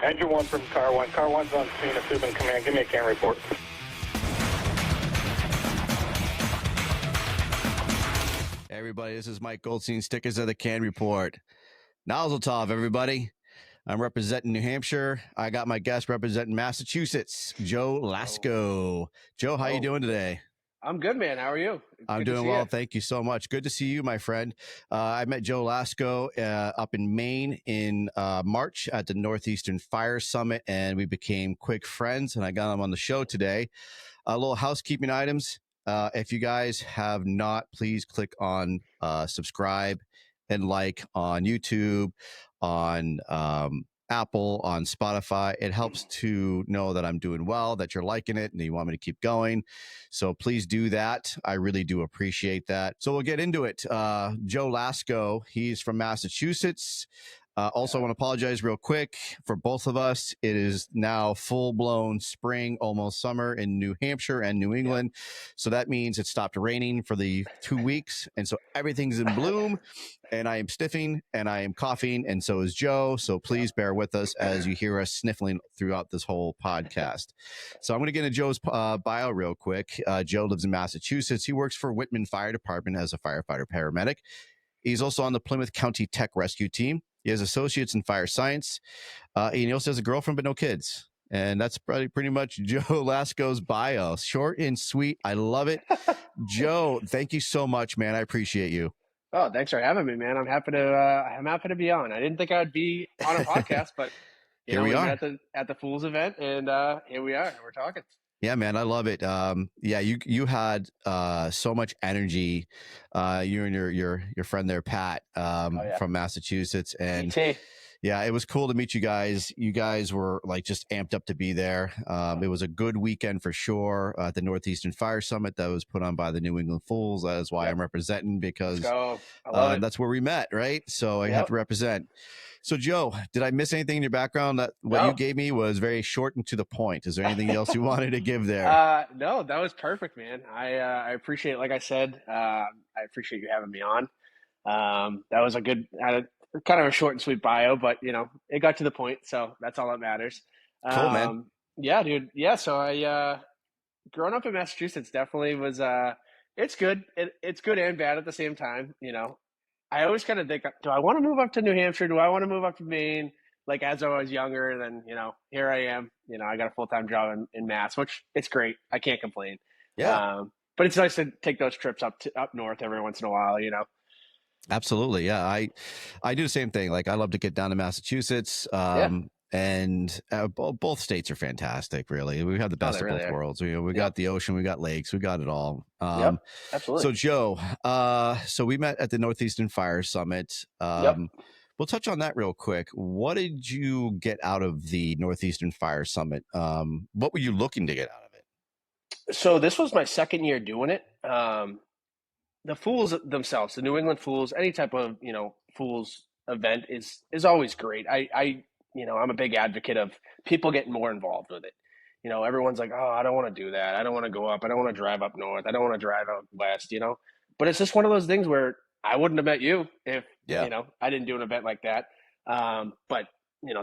Engine 1 from car 1. Car 1's on scene at Subin Command. Give me a C.A.N report. Hey everybody, this is Mike Goldstein, Stickers of the C.A.N report. Nozzle Tov, everybody. I'm representing New Hampshire. I got my guest representing Massachusetts, Joe Lasko. Joe, how you doing today? I'm good, man. How are you? I'm doing well. Thank you so much. Good to see you, my friend. I met Joe Lasko up in Maine in March at the Northeastern Fire Summit, and we became quick friends, and I got him on the show today. A little housekeeping items. If you guys have not, please click on subscribe and like on YouTube, on Apple, on Spotify. It helps to know that I'm doing well, that you're liking it, and you want me to keep going. So please do that. I really do appreciate that. So we'll get into it. Joe Lasko, he's from Massachusetts. Also, I want to apologize real quick for both of us. It is now full-blown spring, almost summer in New Hampshire and New England. So that means it stopped raining for the 2 weeks. And so everything's in bloom, and I am sniffing and I am coughing, and so is Joe. So please bear with us as you hear us sniffling throughout this whole podcast. So I'm going to get into Joe's bio real quick. Joe lives in Massachusetts. He works for Whitman Fire Department as a firefighter paramedic. He's also on the Plymouth County Tech Rescue Team. He has associates in fire science. And he also has a girlfriend, but no kids. And that's pretty much Joe Lasko's bio. Short and sweet. I love it. Joe, thank you so much, man. I appreciate you. Oh, thanks for having me, man. I'm happy to be on. I didn't think I would be on a podcast, but here we are at the Fools event, and here we are. We're talking. Yeah, man, I love it. Yeah, you had so much energy. You and your friend there, Pat, from Massachusetts, and yeah, it was cool to meet you guys. You guys were like just amped up to be there. It was a good weekend for sure at the Northeastern Fire Summit that was put on by the New England Fools. That is why I'm representing, because that's where we met, right? So I have to represent. So, Joe, did I miss anything in your background? That what you gave me was very short and to the point. Is there anything else you wanted to give there? No, that was perfect, man. I appreciate it. Like I said, I appreciate you having me on. That was a good, kind of a short and sweet bio, but it got to the point, so that's all that matters. Cool, man. Yeah, dude. Yeah, so I growing up in Massachusetts definitely was. It's good. It's good and bad at the same time. I always kind of think, do I want to move up to New Hampshire? Do I want to move up to Maine? Like as I was younger, and then, here I am, I got a full-time job in Mass, which it's great. I can't complain. Yeah. But it's nice to take those trips up north every once in a while, Absolutely. Yeah. I do the same thing. Like I love to get down to Massachusetts. And both states are fantastic, really. We have the best of both worlds. We got the ocean, we got lakes, we got it all. Absolutely. So, Joe, so we met at the Northeastern Fire Summit. We'll touch on that real quick. What did you get out of the Northeastern Fire Summit? What were you looking to get out of it? So this was my second year doing it. The Fools themselves, the New England Fools, any type of, Fools event is always great. I'm a big advocate of people getting more involved with it. Everyone's like, oh, I don't want to do that. I don't want to go up. I don't want to drive up north. I don't want to drive out west, But it's just one of those things where I wouldn't have met you if, I didn't do an event like that. But,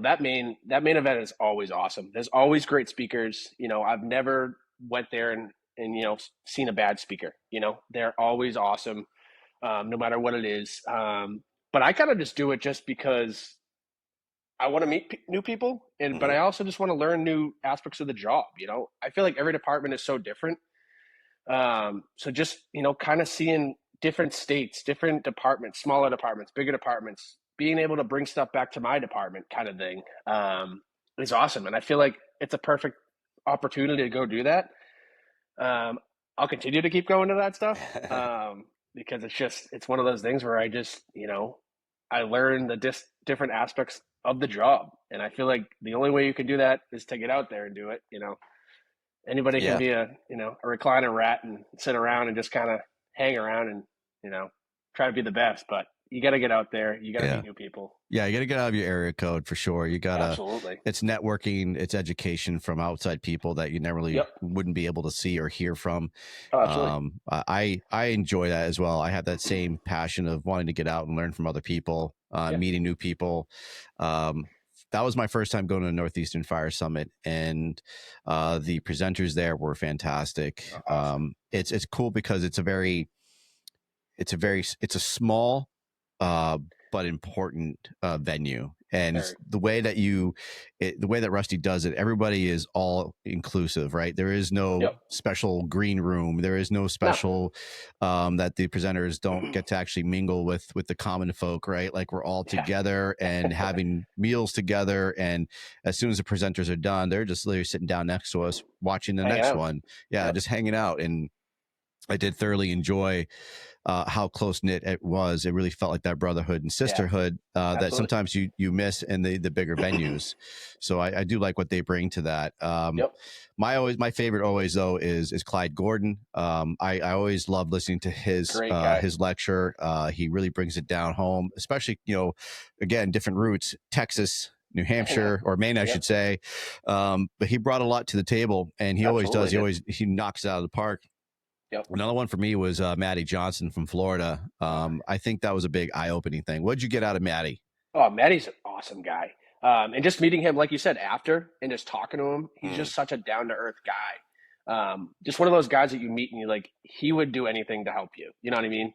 that Maine event is always awesome. There's always great speakers. I've never went there and seen a bad speaker. They're always awesome, no matter what it is. But I kind of just do it just because I want to meet new people, but I also just want to learn new aspects of the job. I feel like every department is so different. So just, kind of seeing different states, different departments, smaller departments, bigger departments, being able to bring stuff back to my department kind of thing, is awesome. And I feel like it's a perfect opportunity to go do that. I'll continue to keep going to that stuff, because it's one of those things where I just, I learn the different aspects of the job. And I feel like the only way you can do that is to get out there and do it. Anybody can be a recliner rat and sit around and just kind of hang around and, try to be the best, but you got to get out there. You got to meet new people. Yeah. You got to get out of your area code for sure. You got to, absolutely. It's networking, it's education from outside people that you never really wouldn't be able to see or hear from. Oh, absolutely. I enjoy that as well. I have that same passion of wanting to get out and learn from other people, meeting new people. that was my first time going to Northeastern Fire Summit, and the presenters there were fantastic. Awesome. It's cool because it's a small but important venue, and it's Very. the way that the way that Rusty does it, everybody is all inclusive, right? There is no Yep. special green room, there is no special that the presenters don't get to actually mingle with the common folk, right? Like we're all Yeah. together and having meals together, and as soon as the presenters are done, they're just literally sitting down next to us watching the Hanging next out. one. Yeah, Yep. just hanging out. And I did thoroughly enjoy how close knit it was. It really felt like that brotherhood and sisterhood that Absolutely. sometimes you miss in the bigger venues. So I do like what they bring to that. Yep. My favorite always though is Clyde Gordon. I always love listening to Great guy. his lecture. He really brings it down home, especially again, different roots, Texas, New Hampshire, or Maine, I Yep. should say. But he brought a lot to the table, and he always does. He knocks it out of the park. Yep. Another one for me was Maddie Johnson from Florida. I think that was a big eye-opening thing. What'd you get out of Maddie? Oh, Maddie's an awesome guy. And just meeting him, like you said, after and just talking to him, he's just such a down to earth guy. Just one of those guys that you meet and you like, he would do anything to help you. You know what I mean?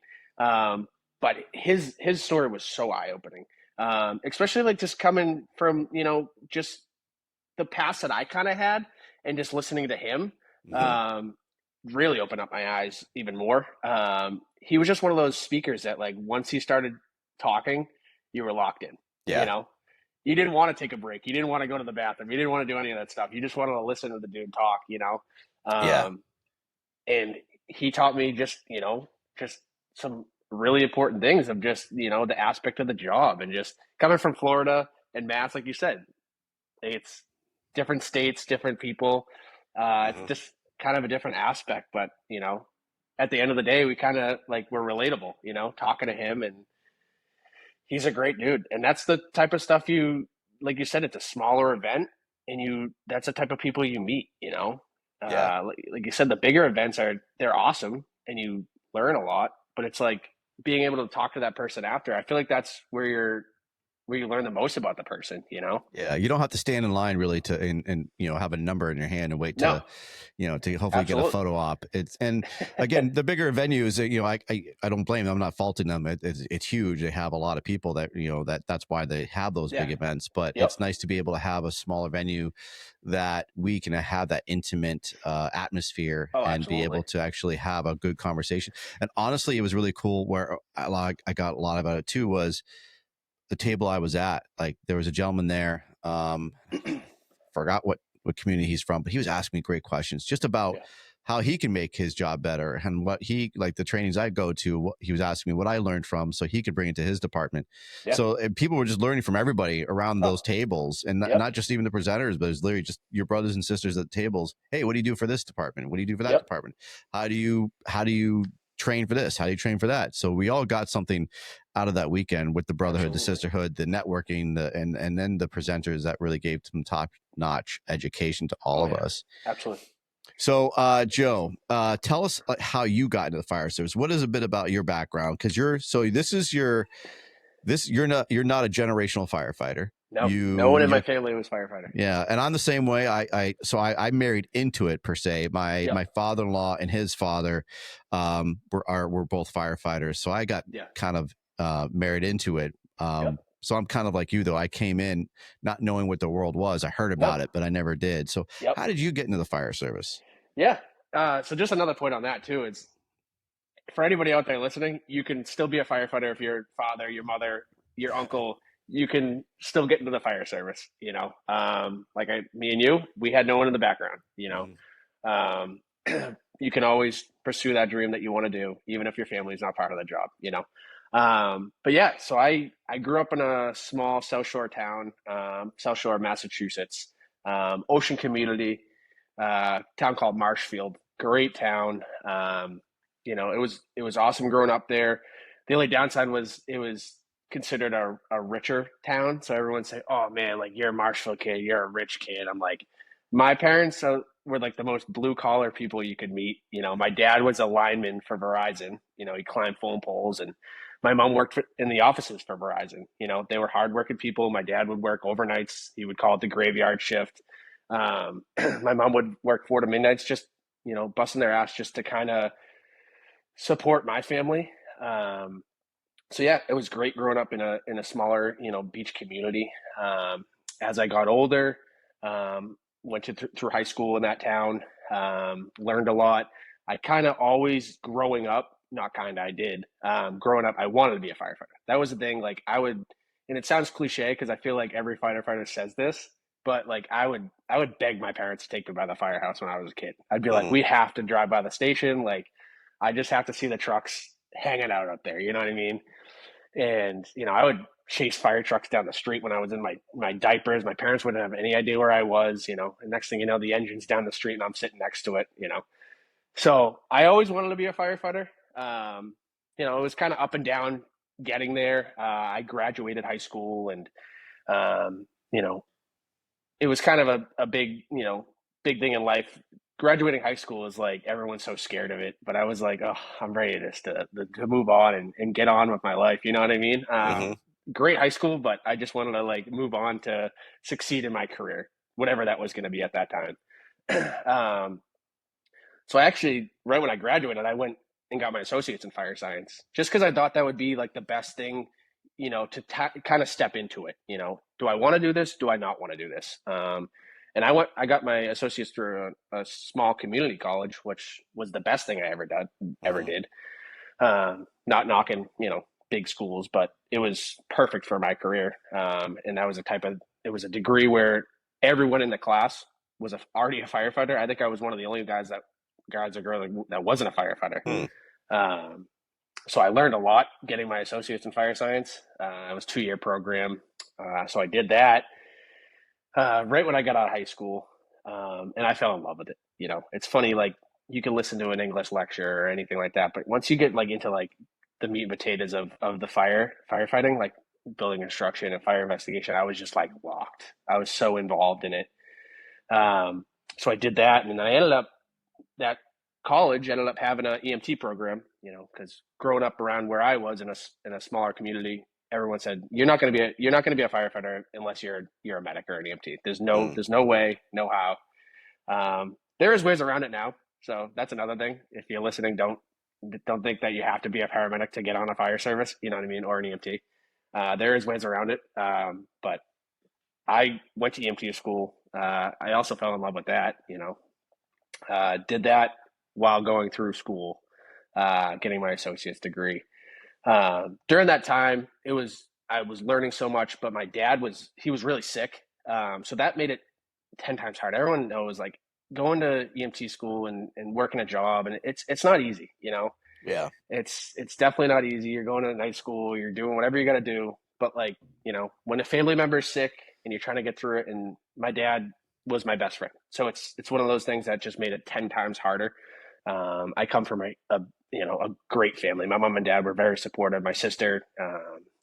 But his story was so eye opening. Especially like just coming from, just the past that I kind of had and just listening to him. Really opened up my eyes even more. He was just one of those speakers that like once he started talking, you were locked in. Yeah. You didn't want to take a break. You didn't want to go to the bathroom. You didn't want to do any of that stuff. You just wanted to listen to the dude talk, Yeah. And he taught me just some really important things of just, the aspect of the job and just coming from Florida and Mass, like you said, it's different states, different people. It's just kind of a different aspect, but at the end of the day, we kind of like we're relatable, talking to him, and he's a great dude. And that's the type of stuff like you said, it's a smaller event, and that's the type of people you meet, Yeah. like you said, the bigger events they're awesome and you learn a lot, but it's like being able to talk to that person after. I feel like that's where you learn the most about the person, Yeah, you don't have to stand in line really to and have a number in your hand and wait to to hopefully get a photo op. And again, the bigger venues, I don't blame them. I'm not faulting them. It's huge. They have a lot of people that that's why they have those big events. But it's nice to be able to have a smaller venue that we can have that intimate atmosphere and be able to actually have a good conversation. And honestly, it was really cool. Where I got a lot about it too was the table I was at. Like there was a gentleman there, forgot what community he's from, but he was asking me great questions just about how he can make his job better and what he like the trainings I go to. He was asking me what I learned from so he could bring it to his department. So people were just learning from everybody around those tables, and not just even the presenters, but it's literally just your brothers and sisters at the tables. Hey, what do you do for this department? What do you do for that department? How do you train for this? How do you train for that? So we all got something out of that weekend with the brotherhood, the sisterhood, the networking, and then the presenters that really gave some top-notch education to all of us. Absolutely. So, Joe, tell us how you got into the fire service. What is a bit about your background? Because you're not a generational firefighter. No, no one in my family was firefighter. Yeah, and I'm the same way. I married into it per se. My father-in-law and his father were both firefighters, so I got kind of married into it. So I'm kind of like you, though. I came in not knowing what the world was. I heard about it, but I never did. So how did you get into the fire service? Yeah. So just another point on that too is for anybody out there listening, you can still be a firefighter if your father, your mother, your uncle. You can still get into the fire service, like me and you, we had no one in the background, you can always pursue that dream that you want to do, even if your family's not part of the job, but yeah, so I grew up in a small South Shore town, South Shore, Massachusetts, ocean community, town called Marshfield, great town. It was awesome growing up there. The only downside was it was considered a richer town. So everyone say, oh man, like you're a Marshfield kid, you're a rich kid. I'm like, my parents were like the most blue collar people you could meet. My dad was a lineman for Verizon. He climbed phone poles, and my mom worked in the offices for Verizon. You know, they were hardworking people. My dad would work overnights. He would call it the graveyard shift. My mom would work 4 to midnights, just, you know, busting their ass just to kind of support my family. So yeah, it was great growing up in a smaller, you know, beach community. As I got older, went through high school in that town, learned a lot. I kind of always growing up, not kind of, I did. Growing up, I wanted to be a firefighter. That was the thing. Like I would, and it sounds cliche because I feel like every firefighter says this, but like I would beg my parents to take me by the firehouse when I was a kid. I'd be like, Mm. we have to drive by the station. Like I just have to see the trucks hanging out up there. You know what I mean? And, you know, I would chase fire trucks down the street when I was in my diapers. My parents wouldn't have any idea where I was, you know, and next thing you know, the engine's down the street and I'm sitting next to it, you know. So I always wanted to be a firefighter. You know, it was kind of up and down getting there. I graduated high school and, you know, it was kind of a big, you know, big thing in life. Graduating high school is like everyone's so scared of it, but I was like, oh, I'm ready to move on and get on with my life. You know what I mean? Hmm. Great high school, but I just wanted to like move on to succeed in my career, whatever that was going to be at that time. um, so I actually, right when I graduated, I went and got my associates in fire science, just because I thought that would be like the best thing, you know, to kind of step into it. You know, do I want to do this? Do I not want to do this? And I got my associates through a small community college, which was the best thing I ever Hmm. did. Not knocking, you know, big schools, but it was perfect for my career. And that was it was a degree where everyone in the class was already a firefighter. I think I was one of the only guys or girl that wasn't a firefighter. Hmm. Um, so I learned a lot getting my associates in fire science. It was a 2 year program. So I did that right when I got out of high school, and I fell in love with it. You know, it's funny, like you can listen to an English lecture or anything like that, but once you get like into like the meat and potatoes of the firefighting, like building construction and fire investigation, I was just like locked. I was so involved in it. Um, so I did that, and then I ended up that college ended up having an EMT program. You know, because growing up around where I was in a smaller community, everyone said you're not going to be a firefighter unless you're a medic or an EMT. Hmm. There's no way, no how. There is ways around it now, so that's another thing. If you're listening, don't think that you have to be a paramedic to get on a fire service. You know what I mean, or an EMT. There is ways around it, but I went to EMT school. I also fell in love with that. You know, did that while going through school, getting my associate's degree. During that time, I was learning so much, but my dad he was really sick, so that made it 10 times harder. Everyone knows like going to EMT school and working a job, and it's not easy. You know, Yeah. it's definitely not easy. You're going to night school, you're doing whatever you got to do, but like you know, when a family member is sick and you're trying to get through it, and my dad was my best friend, so it's one of those things that just made it 10 times harder. I come from a you know a great family. My mom and dad were very supportive. My sister,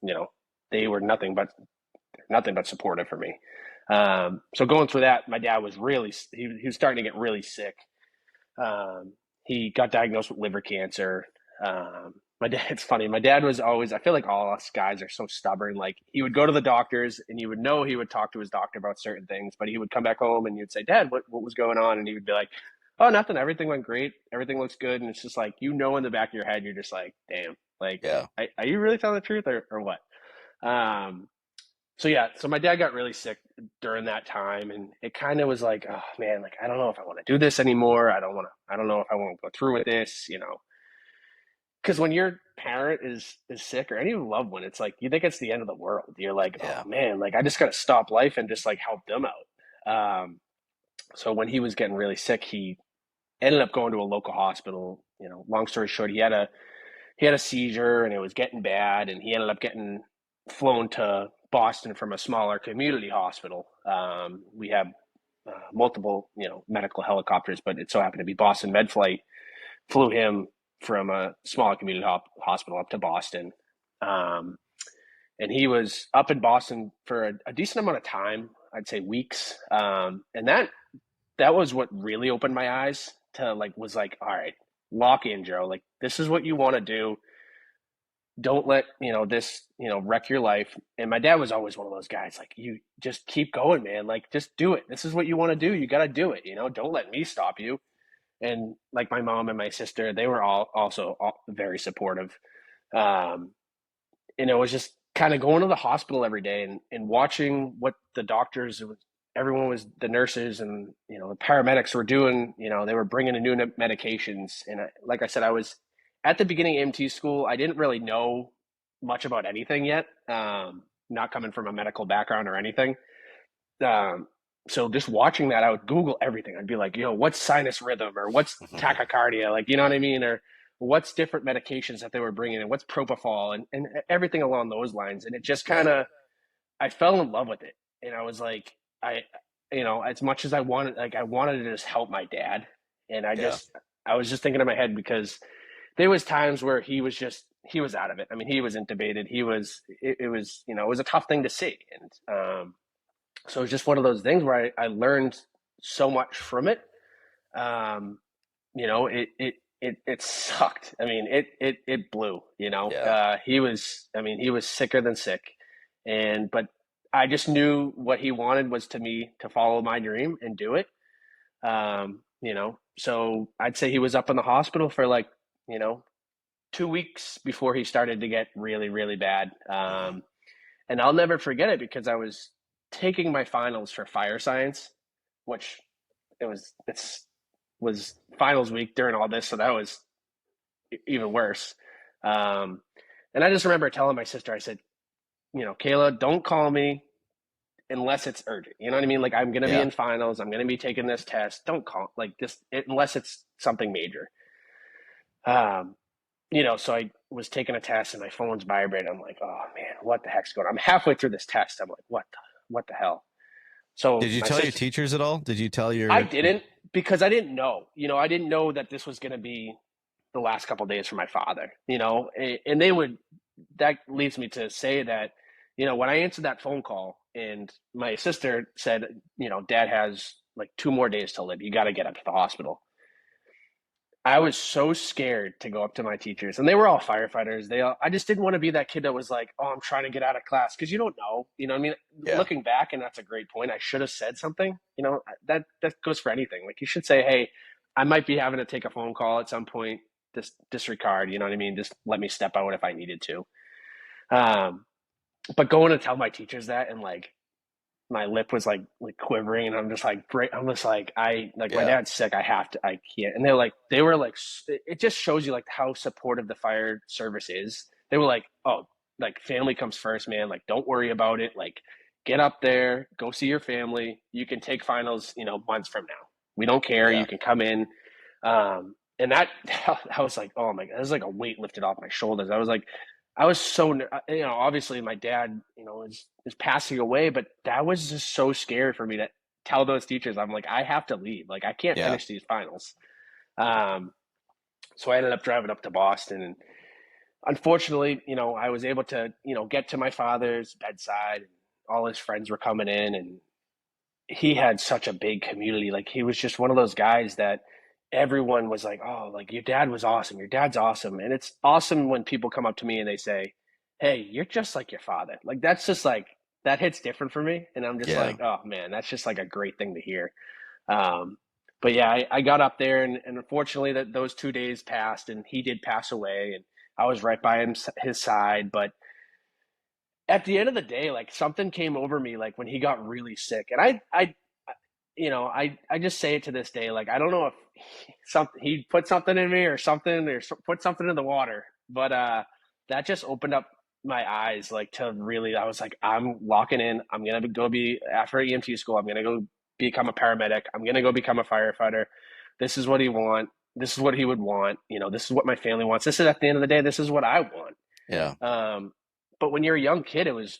you know, they were nothing but supportive for me. So going through that, my dad was he was starting to get really sick. He got diagnosed with liver cancer. My dad, it's funny. My dad was always, I feel like all us guys are so stubborn. Like he would go to the doctors and you would know he would talk to his doctor about certain things, but he would come back home and you'd say, Dad, what was going on? And he would be like, oh, nothing. Everything went great. Everything looks good. And it's just like, you know, in the back of your head, you're just like, damn, like, Yeah. are you really telling the truth or what? Um, so yeah, so my dad got really sick during that time, and it kind of was like, oh man, like I don't know if I want to do this anymore. I don't know if I want to go through with this, you know. Because when your parent is sick or any loved one, it's like you think it's the end of the world. You're like, oh Yeah. man, like I just got to stop life and just like help them out. So when he was getting really sick, he ended up going to a local hospital. You know, long story short, he had a seizure and it was getting bad, and he ended up getting flown to Boston from a smaller community hospital. We have multiple, you know, medical helicopters, but it so happened to be Boston Med Flight flew him from a smaller community hospital up to Boston. Um, and he was up in Boston for a decent amount of time, I'd say weeks. And that was what really opened my eyes to like, was like, all right, lock in, Joe. Like, this is what you want to do. don't let, this, wreck your life. And my dad was always one of those guys, like, you just keep going, man. Like, just do it. This is what you want to do. You got to do it. Don't let me stop you. And like my mom and my sister, they were all very supportive. Um, and it was just kind of going to the hospital every day and watching what the doctors, everyone was, the nurses and, the paramedics were doing. They were bringing in new medications. And like I said, I was at the beginning of EMT school. I didn't really know much about anything yet, not coming from a medical background or anything. Um, so just watching that, I would Google everything. I'd be like, what's sinus rhythm, or what's tachycardia? Like, you know what I mean? Or what's different medications that they were bringing in, what's propofol, and everything along those lines. And it just kind of, I fell in love with it. And I was like, as much as I wanted, like, I wanted to just help my dad. And I was just thinking in my head, because there was times where he was out of it. I mean, he was intubated. It was, it was a tough thing to see. And, so it was just one of those things where I learned so much from it. It sucked. I mean, it blew, he was sicker than sick. But I just knew what he wanted was to follow my dream and do it. So I'd say he was up in the hospital for 2 weeks before he started to get really, really bad. And I'll never forget it, because I was taking my finals for fire science, which was finals week during all this. So that was even worse. And I just remember telling my sister, I said, Kayla, don't call me unless it's urgent. You know what I mean? Like, I'm going to be in finals. I'm going to be taking this test. Don't call unless it's something major. So I was taking a test and my phone's vibrating. I'm like, oh man, what the heck's going on? I'm halfway through this test. I'm like, what the hell? So did you tell your teachers at all? Did you tell your? I didn't, because I didn't know. I didn't know that this was going to be the last couple of days for my father. And they would. That leads me to say that, when I answered that phone call and my sister said, Dad has like 2 more days to live. You got to get up to the hospital. I was so scared to go up to my teachers, and they were all firefighters. I just didn't want to be that kid that was like, oh, I'm trying to get out of class. Cause you don't know, what I mean? Yeah. Looking back, and that's a great point. I should have said something, that goes for anything. Like, you should say, hey, I might be having to take a phone call at some point. Just disregard, you know what I mean? Just let me step out if I needed to. But going to tell my teachers that, and like, my lip was like quivering, and I'm just like, my dad's sick. I can't. And they were like, it just shows you like how supportive the fire service is. They were like, oh, like, family comes first, man. Like, don't worry about it. Like, get up there, go see your family. You can take finals, months from now. We don't care. You can come in. And that, I was like, oh my God, it was like a weight lifted off my shoulders. I was so, obviously my dad, is passing away, but that was just so scary for me to tell those teachers. I'm like, I have to leave. Like, I can't finish these finals. So I ended up driving up to Boston, and unfortunately, I was able to, get to my father's bedside, and all his friends were coming in, and he had such a big community. Like, he was just one of those guys that everyone was like, oh, like, your dad was awesome. Your dad's awesome. And it's awesome when people come up to me and they say, hey, you're just like your father. Like, that's just like, that hits different for me. And I'm just like, oh man, that's just like a great thing to hear. But yeah, I got up there, and unfortunately those 2 days passed, and he did pass away, and I was right by his side. But at the end of the day, like, something came over me, like, when he got really sick. And I just say it to this day. Like, I don't know if he put something in me or put something in the water, but that just opened up my eyes, like, to really, I was like, I'm locking in. I'm going to go be, after EMT school, I'm going to go become a paramedic. I'm going to go become a firefighter. This is what he want. This is what he would want. This is what my family wants. This is, at the end of the day, this is what I want. Yeah. But when you're a young kid, it was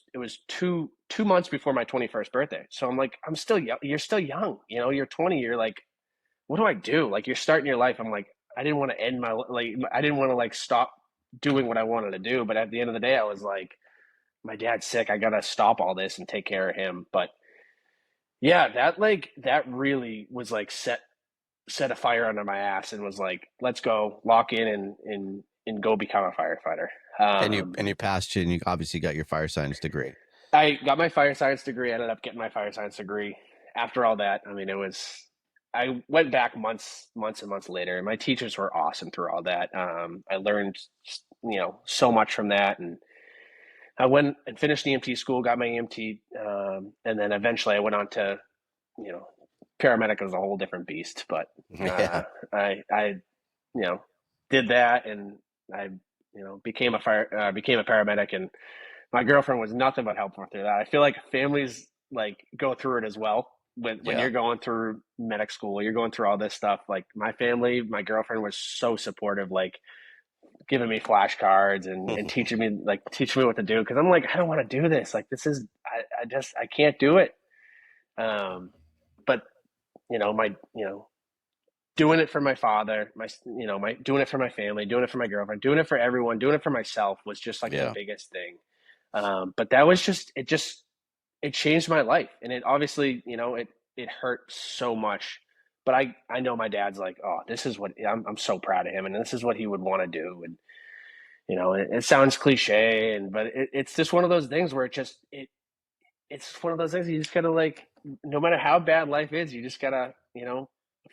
2 months before my 21st birthday. So I'm like, I'm still young. You're still young. You're 20. You're like, what do I do? Like, you're starting your life. I'm like, I didn't want to end I didn't want to like stop doing what I wanted to do. But at the end of the day, I was like, my dad's sick. I got to stop all this and take care of him. But yeah, that really was like set a fire under my ass, and was like, let's go, lock in and go become a firefighter. And you passed and you obviously got your fire science degree. I got my fire science degree. I ended up getting my fire science degree. After all that, I mean, I went back months and months later. My teachers were awesome through all that. I learned, so much from that. And I went and finished EMT school, got my EMT. And then eventually I went on to, you know, paramedic was a whole different beast, but, Yeah. I did that and I, became became a paramedic, and my girlfriend was nothing but helpful through that. I feel like families like go through it as well. When Yeah. you're going through medic school, you're going through all this stuff. Like my family, my girlfriend was so supportive, like giving me flashcards and teaching me what to do. Cause I'm like, I don't want to do this. Like this is, I can't do it. But doing it for my father, doing it for my family, doing it for my girlfriend, doing it for everyone, doing it for myself was just like the Yeah. biggest thing. But that was it changed my life, and it obviously, it hurt so much. But I know my dad's like, oh, this is what I'm so proud of him, and this is what he would want to do. And it sounds cliche, but it's just one of those things where it's one of those things you just gotta like, no matter how bad life is, you just gotta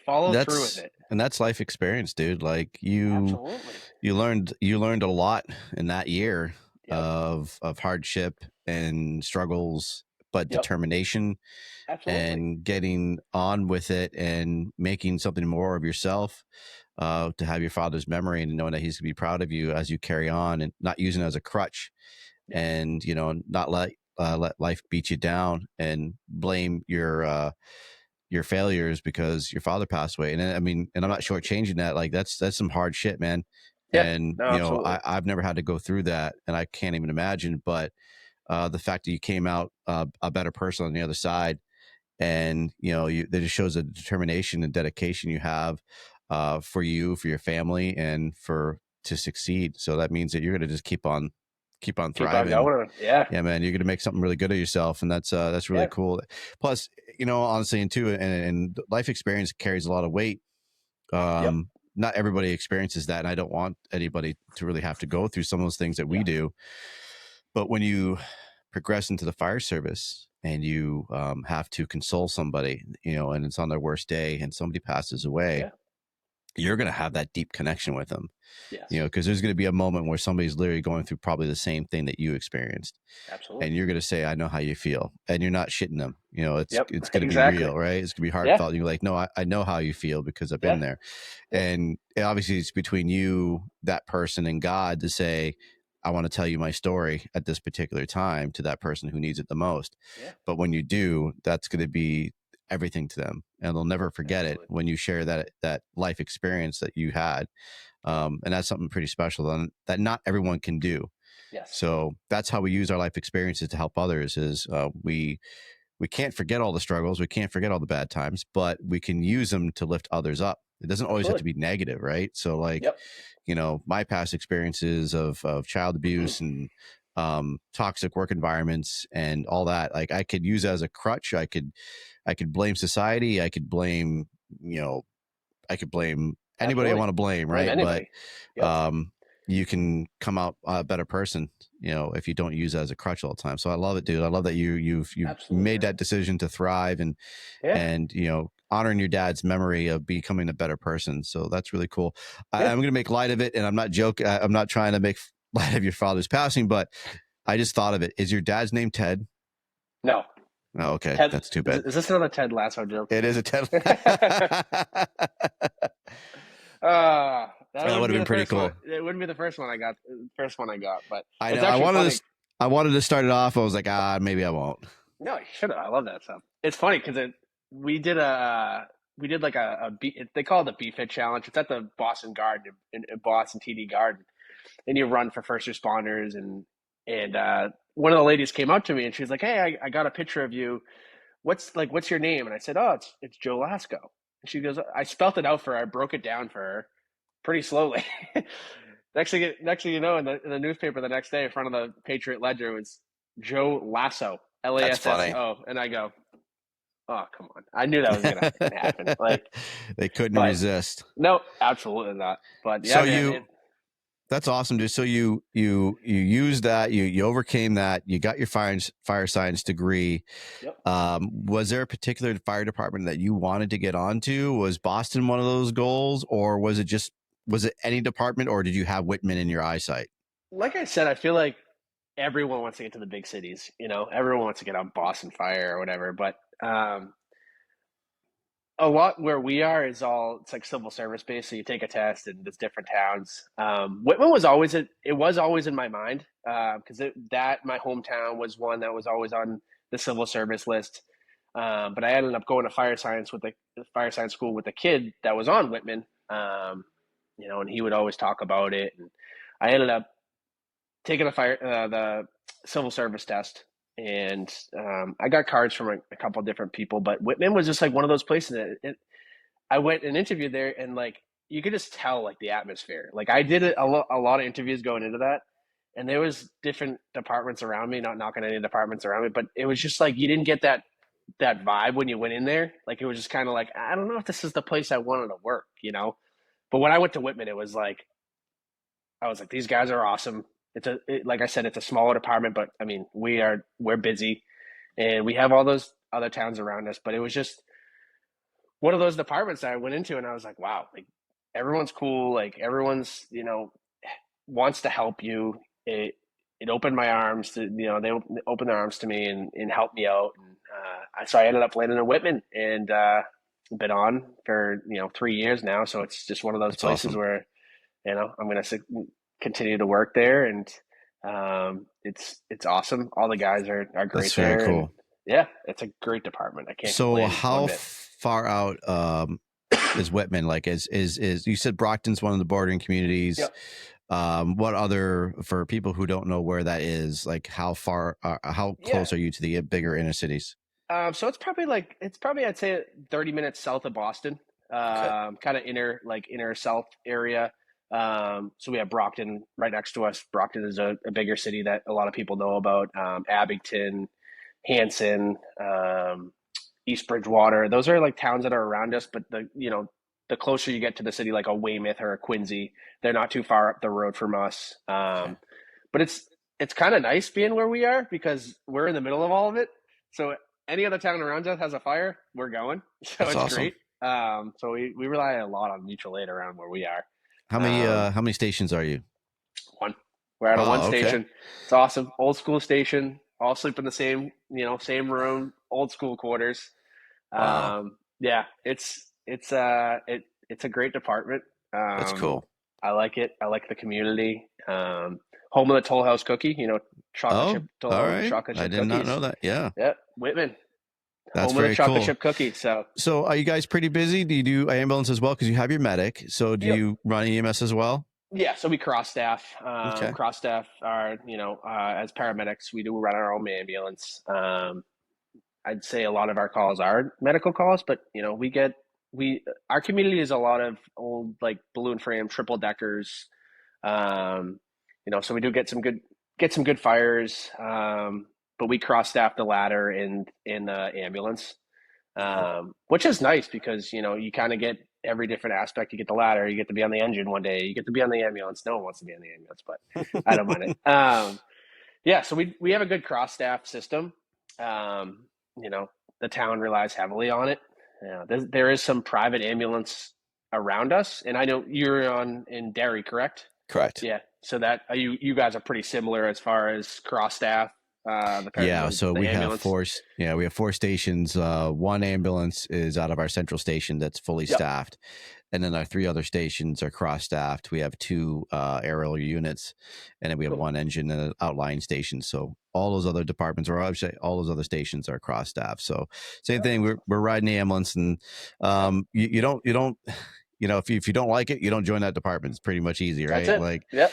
follow through with it. And that's life experience, dude. Like Absolutely. you learned a lot in that year Yep. of hardship and struggles, but Yep. determination Absolutely. and getting on with it and making something more of yourself, to have your father's memory and knowing that he's gonna be proud of you as you carry on and not using it as a crutch. Yes. And not let life beat you down and blame your failures because your father passed away. And I mean, and I'm not shortchanging that. Like that's some hard shit, man. Yeah. And No, absolutely. I've never had to go through that, and I can't even imagine. But the fact that you came out a better person on the other side, and that just shows a determination and dedication you have for you, for your family, and to succeed. So that means that you're going to just keep on thriving. Going. Yeah. Yeah, man, you're going to make something really good of yourself, and that's really Yeah. cool. Plus, honestly, and life experience carries a lot of weight. Yep. Not everybody experiences that, and I don't want anybody to really have to go through some of those things that we Yeah. do. But when you progress into the fire service and you have to console somebody, and it's on their worst day, and somebody passes away, Yeah. you're going to have that deep connection with them. Yes. Because there's going to be a moment where somebody's literally going through probably the same thing that you experienced. Absolutely. And you're going to say, I know how you feel. And you're not shitting them. It's Yep. it's going to Exactly. be real, right? It's going to be heartfelt. You're like, no, I know how you feel because I've been there. Yeah. And obviously it's between you, that person, and God to say, I want to tell you my story at this particular time to that person who needs it the most. Yeah. But when you do, that's going to be everything to them, and they'll never forget Absolutely. it when you share that life experience that you had. And that's something pretty special that not everyone can do. Yes. So that's how we use our life experiences to help others is we can't forget all the struggles. We can't forget all the bad times, but we can use them to lift others up. It doesn't always have to be negative, right? So like, my past experiences of child abuse and toxic work environments and all that, like I could use as a crutch. I could blame society. I could blame, anybody I want to blame, right? Anybody. But you can come out a better person, if you don't use it as a crutch all the time. So I love it, dude. I love that you've made that decision to thrive and honoring your dad's memory of becoming a better person. So that's really cool. I'm going to make light of it, and I'm not joking. I'm not trying to make light of your father's passing, but I just thought of it. Is your dad's name Ted? No. Oh, okay. Ted, that's too bad. Is this another Ted Lasso joke? It is a Ted. That would have been pretty cool. It wouldn't be the first one I got. But I know. I wanted to start it off. I was like, maybe I won't. No, you should have. I love that stuff. It's funny because we did like they call it the B-Fit challenge. It's at the Boston Garden in Boston TD Garden, and you run for first responders. And one of the ladies came up to me and she was like, "Hey, I got a picture of you. What's your name?" And I said, "Oh, it's Joe Lasko." And she goes, I spelt it out for her. I broke it down for her pretty slowly. Next thing you know, in the newspaper the next day, in front of the Patriot Ledger, was Joe Lasso, Lasso, and I go, "Oh, come on!" I knew that was gonna happen. Like they couldn't resist. No, absolutely not. But yeah, so man, That's awesome, dude. So you used that, you overcame that, you got your fire science degree. Yep. Was there a particular fire department that you wanted to get onto? Was Boston one of those goals, or was it any department, or did you have Whitman in your eyesight? Like I said, I feel like everyone wants to get to the big cities. You know, everyone wants to get on Boston Fire or whatever. But a lot where we are is all it's like civil service based. So you take a test and there's different towns. Whitman was always it was always in my mind because that my hometown was one that was always on the civil service list. But I ended up going to fire science with the fire science school with a kid that was on Whitman. You know, and he would always talk about it. And I ended up taking the civil service test, and I got cards from a couple of different people. But Whitman was just like one of those places that I went and interviewed there, and like you could just tell like the atmosphere. Like I did a lot of interviews going into that, and there was different departments around me. Not knocking any departments around me, but it was just like you didn't get that vibe when you went in there. Like it was just kind of like I don't know if this is the place I wanted to work, you know. But when I went to Whitman, it was like I was like, these guys are awesome. Like I said, it's a smaller department, but I mean, we're busy, and we have all those other towns around us. But it was just one of those departments that I went into, and I was like, wow, like everyone's cool, like everyone's wants to help you. It opened my arms to they opened their arms to me and helped me out. And so I ended up landing in Whitman and been on for 3 years now. So it's just one of those That's places awesome. where I'm going to continue to work there, and it's awesome. All the guys are great That's very there, and cool. yeah, it's a great department. I can't So complain one how bit. far out is Whitman? Like is you said Brockton's one of the bordering communities. Yep. What other, for people who don't know where that is, like how Yeah. close are you to the bigger inner cities? So it's probably I'd say 30 minutes south of Boston. Okay. Kind of inner south area. So we have Brockton right next to us. Brockton is a bigger city that a lot of people know about. Abington, Hanson, East Bridgewater. Those are like towns that are around us, but the closer you get to the city, like a Weymouth or a Quincy, they're not too far up the road from us. Okay. But it's kind of nice being where we are because we're in the middle of all of it. So any other town around us has a fire, we're going. So That's it's awesome. great. So we rely a lot on mutual aid around where we are. How many stations are you? One. We're at a one Oh, okay. station. It's awesome. Old school station. All sleep in the same room. Old school quarters. Wow. Yeah, it's a great department. That's cool. I like it. I like the community. Home of the Toll House cookie. Chocolate chip Oh, all right. chocolate I chip did not cookies. know that. Yeah. Yeah, Whitman. That's Home of the very chocolate cool. chip cookie. So are you guys pretty busy? Do you do ambulance as well? Because you have your medic. So do yep. you run EMS as well? Yeah, so we cross staff. Okay. Cross staff are as paramedics, we do run our own ambulance. I'd say a lot of our calls are medical calls, but our community is a lot of old like balloon frame triple deckers. So we do get some good fires. But we cross staff the ladder in the ambulance, which is nice because you kind of get every different aspect. You get the ladder, you get to be on the engine one day, you get to be on the ambulance. No one wants to be on the ambulance, but I don't mind it. Yeah, so we have a good cross staff system. The town relies heavily on it. There is some private ambulance around us, and I know you're in Derry, correct? Correct. Yeah. So that you guys are pretty similar as far as cross staff. Yeah, so the we ambulance. have we have 4 stations. One ambulance is out of our central station that's fully Yep. staffed, and then our 3 other stations are cross staffed. We have 2 aerial units, and then we have Cool. 1 engine and an outlying station. So all those other departments, or obviously all those other stations, are cross staffed. So same thing. We're riding the ambulance, and you don't. If you don't like it, you don't join that department. It's pretty much easy, right? That's it. Like, Yep.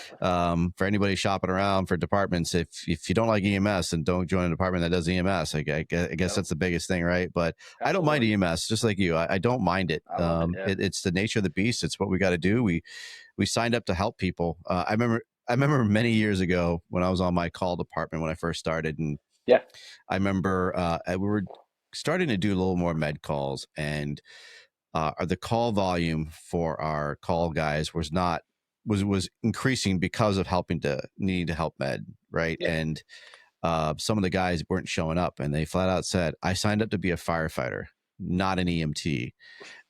For anybody shopping around for departments, if you don't like EMS, then don't join a department that does EMS. I guess that's the biggest thing, right? But Absolutely. I don't mind EMS, just like you. I don't mind it. I love it. Yeah. It's the nature of the beast. It's what we got to do. We signed up to help people. I remember many years ago when I was on my call department when I first started, and Yeah. I remember we were starting to do a little more med calls, and the call volume for our call guys was not was increasing because of needing to help med, right? Yeah. And some of the guys weren't showing up, and they flat out said, "I signed up to be a firefighter, not an EMT."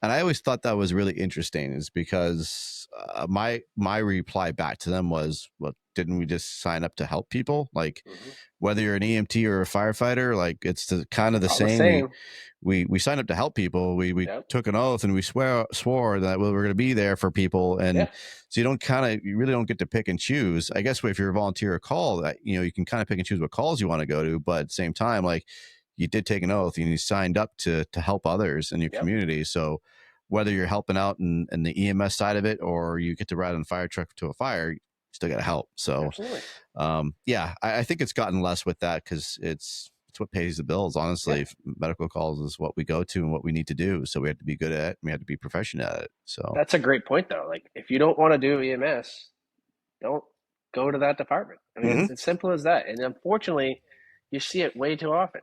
And I always thought that was really interesting, is because my reply back to them was, "Well, didn't we just sign up to help people? Like, whether you're an EMT or a firefighter, like it's kind of the All the same. same. We signed up to help people. We Yep. took an oath and we swore that we were going to be there for people. And Yeah. so you really don't get to pick and choose. I guess if you're a volunteer call, that you can kind of pick and choose what calls you want to go to, but at the same time, like, you did take an oath and you signed up to help others in your Yep. community. So whether you're helping out in the EMS side of it, or you get to ride on a fire truck to a fire, you still got to help. So, Absolutely. I think it's gotten less with that, because it's what pays the bills. Honestly, Yeah. medical calls is what we go to and what we need to do. So we have to be good at it. We have to be professional at it. So That's a great point, though. Like, if you don't want to do EMS, don't go to that department. I mean, it's simple as that. And unfortunately, you see it way too often.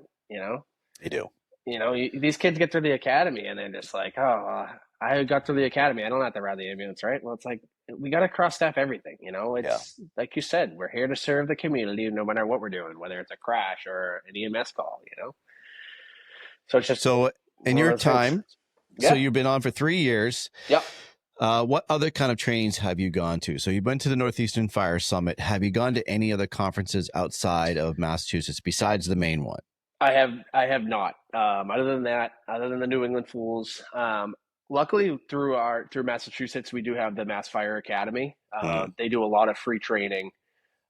they do. These kids get through the academy and they're just like, oh, I got through the academy. I don't have to ride the ambulance, right? Well, it's like, we got to cross-staff everything. It's like you said, we're here to serve the community no matter what we're doing, whether it's a crash or an EMS call, So it's just in your time, so you've been on for 3 years. Yep. What other kind of trainings have you gone to? So you went to the Northeastern Fire Summit. Have you gone to any other conferences outside of Massachusetts besides the main one? I have not. Other than the New England Fools, luckily through Massachusetts, we do have the Mass Fire Academy. They do a lot of free training.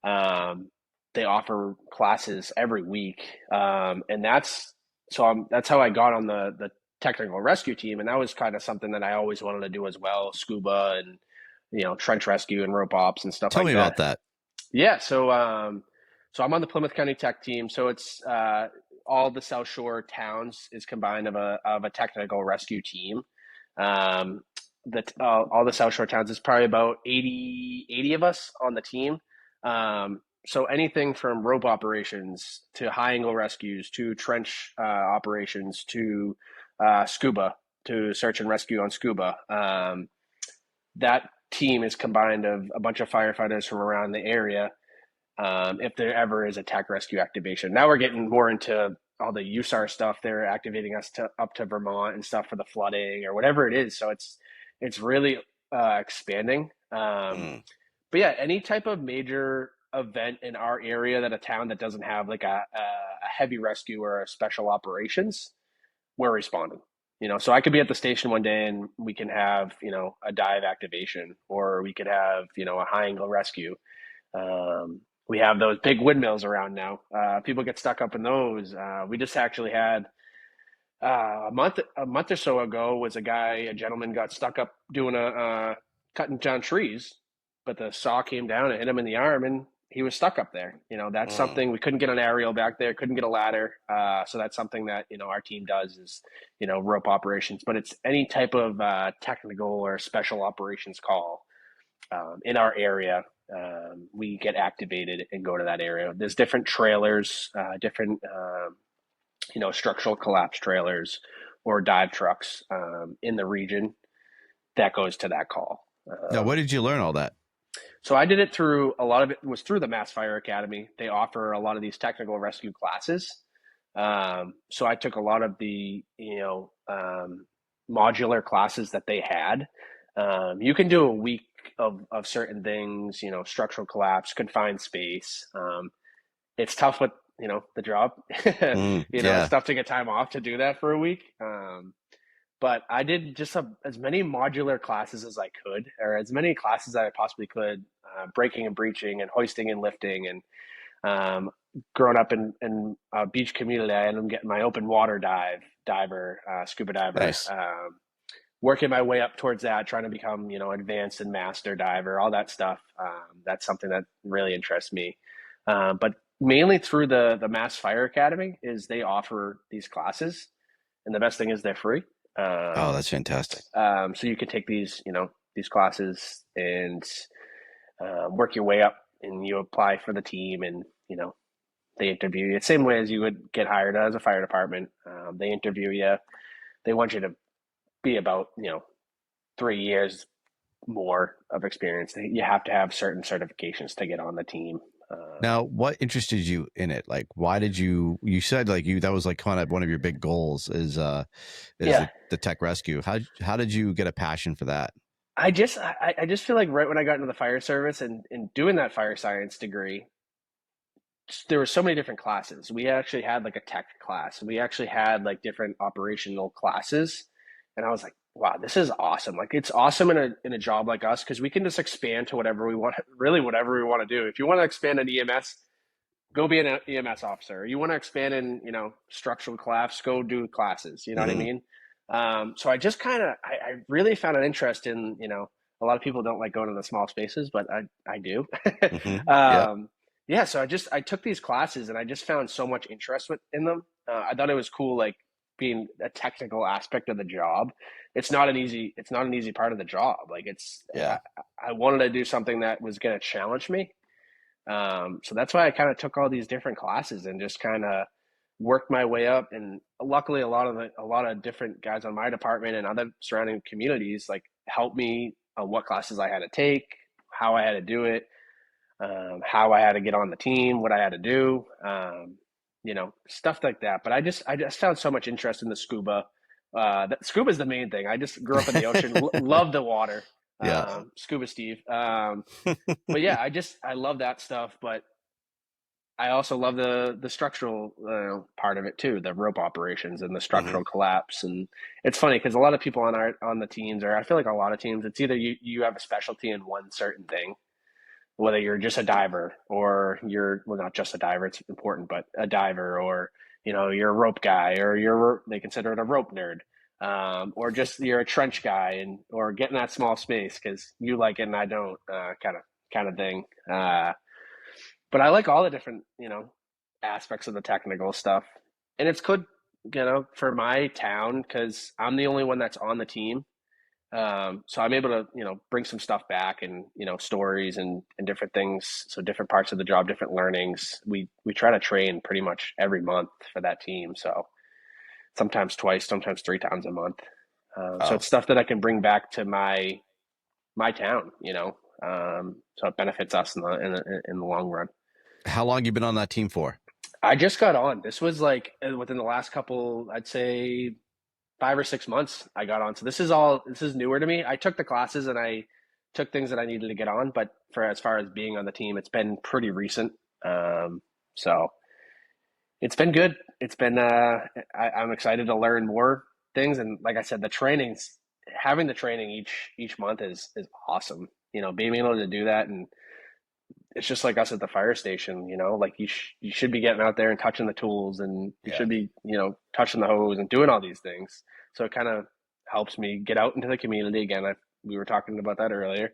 They offer classes every week, and that's how I got on the technical rescue team, and that was kind of something that I always wanted to do as well, scuba and trench rescue and rope ops and stuff. Tell me about that. Yeah, so I'm on the Plymouth County Tech team, so it's all the South Shore towns is combined of a technical rescue team. All the South Shore towns is probably about 80 of us on the team. So anything from rope operations to high angle rescues to trench operations to scuba, to search and rescue on scuba. That team is combined of a bunch of firefighters from around the area. If there ever is a tech rescue activation. Now we're getting more into all the USAR stuff. They're activating us up to Vermont and stuff for the flooding or whatever it is. So it's really expanding. But yeah, any type of major event in our area that a town that doesn't have like a heavy rescue or a special operations, we're responding. So I could be at the station one day and we can have, a dive activation, or we could have, a high angle rescue. We have those big windmills around now. People get stuck up in those. We just actually had a month or so ago was a gentleman got stuck up doing cutting down trees, but the saw came down and hit him in the arm, and he was stuck up there. That's something we couldn't get an aerial back there, couldn't get a ladder. So that's something that our team does is rope operations, but it's any type of technical or special operations call in our area. We get activated and go to that area. There's different trailers, different structural collapse trailers or dive trucks in the region that goes to that call. Now, where did you learn all that? So I did it a lot of it was through the Mass Fire Academy. They offer a lot of these technical rescue classes. So I took a lot of the modular classes that they had. You can do a week of certain things, structural collapse, confined space. It's tough with, the job, it's tough to get time off to do that for a week. But I did just as many modular classes as I could, or as many classes that I possibly could, breaking and breaching and hoisting and lifting. And growing up in a beach community, I ended up getting my open water scuba diver. Nice. Working my way up towards that, trying to become, advanced and master diver, all that stuff. That's something that really interests me. But mainly through the Mass Fire Academy is they offer these classes, and the best thing is they're free. That's fantastic. So you can take these classes and work your way up, and you apply for the team, and they interview you the same way as you would get hired as a fire department. They interview you. They want you to be about 3 years more of experience. You have to have certain certifications to get on the team. Now, what interested you in it? Like, why did you said like that was like kind of one of your big goals is Yeah, the tech rescue. How did you get a passion for that? I just feel like right when I got into the fire service and doing that fire science degree, there were so many different classes. We actually had like a tech class. We actually had like different operational classes, and I was like, wow, this is awesome. Like it's awesome in a job like us because we can just expand to whatever we want, really whatever we want to do. If you want to expand in EMS, go be an EMS officer. You want to expand in, structural collapse, go do classes. You know what I Hmm. mean? So I just kind of, I really found an interest in, a lot of people don't like going to the small spaces, but I do. Hmm. Yeah. um, yeah. So I took these classes and I just found so much interest in them. I thought it was cool, like being a technical aspect of the job. It's not an easy part of the job. Like Yeah. I wanted to do something that was going to challenge me, so that's why I kind of took all these different classes and just kind of worked my way up. And luckily, a lot of different guys on my department and other surrounding communities like helped me on what classes I had to take, how I had to do it, how I had to get on the team, what I had to do, stuff like that. But I just found so much interest in the scuba. Scuba is the main thing. I just grew up in the ocean, love the water. Yeah. Scuba Steve. But yeah, I love that stuff. But I also love the structural part of it too, the rope operations and the Hmm. structural collapse. And it's funny because a lot of people on the teams, or I feel like a lot of teams, it's either you have a specialty in one certain thing, whether you're just a diver or you're, well, not just a diver, it's important, but a diver, or you're a rope guy, or they consider it a rope nerd, or just you're a trench guy, and or get in that small space because you like it and I don't, kind of thing. But I like all the different aspects of the technical stuff, and it's good for my town because I'm the only one that's on the team. So I'm able to, bring some stuff back and, stories and different things. So different parts of the job, different learnings. We try to train pretty much every month for that team. So sometimes twice, sometimes three times a month. So Oh, it's stuff that I can bring back to my town, so it benefits us in the long run. how long you been on that team for? I just got on. This was like within the last couple, I'd say 5 or 6 months I got on. So this is newer to me. I took the classes and I took things that I needed to get on, but for as far as being on the team, it's been pretty recent. So it's been good. It's been I'm excited to learn more things, and like I said, having the training each month is awesome. Being able to do that, and it's just like us at the fire station. Like you should be getting out there and touching the tools, and you Yeah. should be touching the hose and doing all these things. So it kind of helps me get out into the community again. We were talking about that earlier.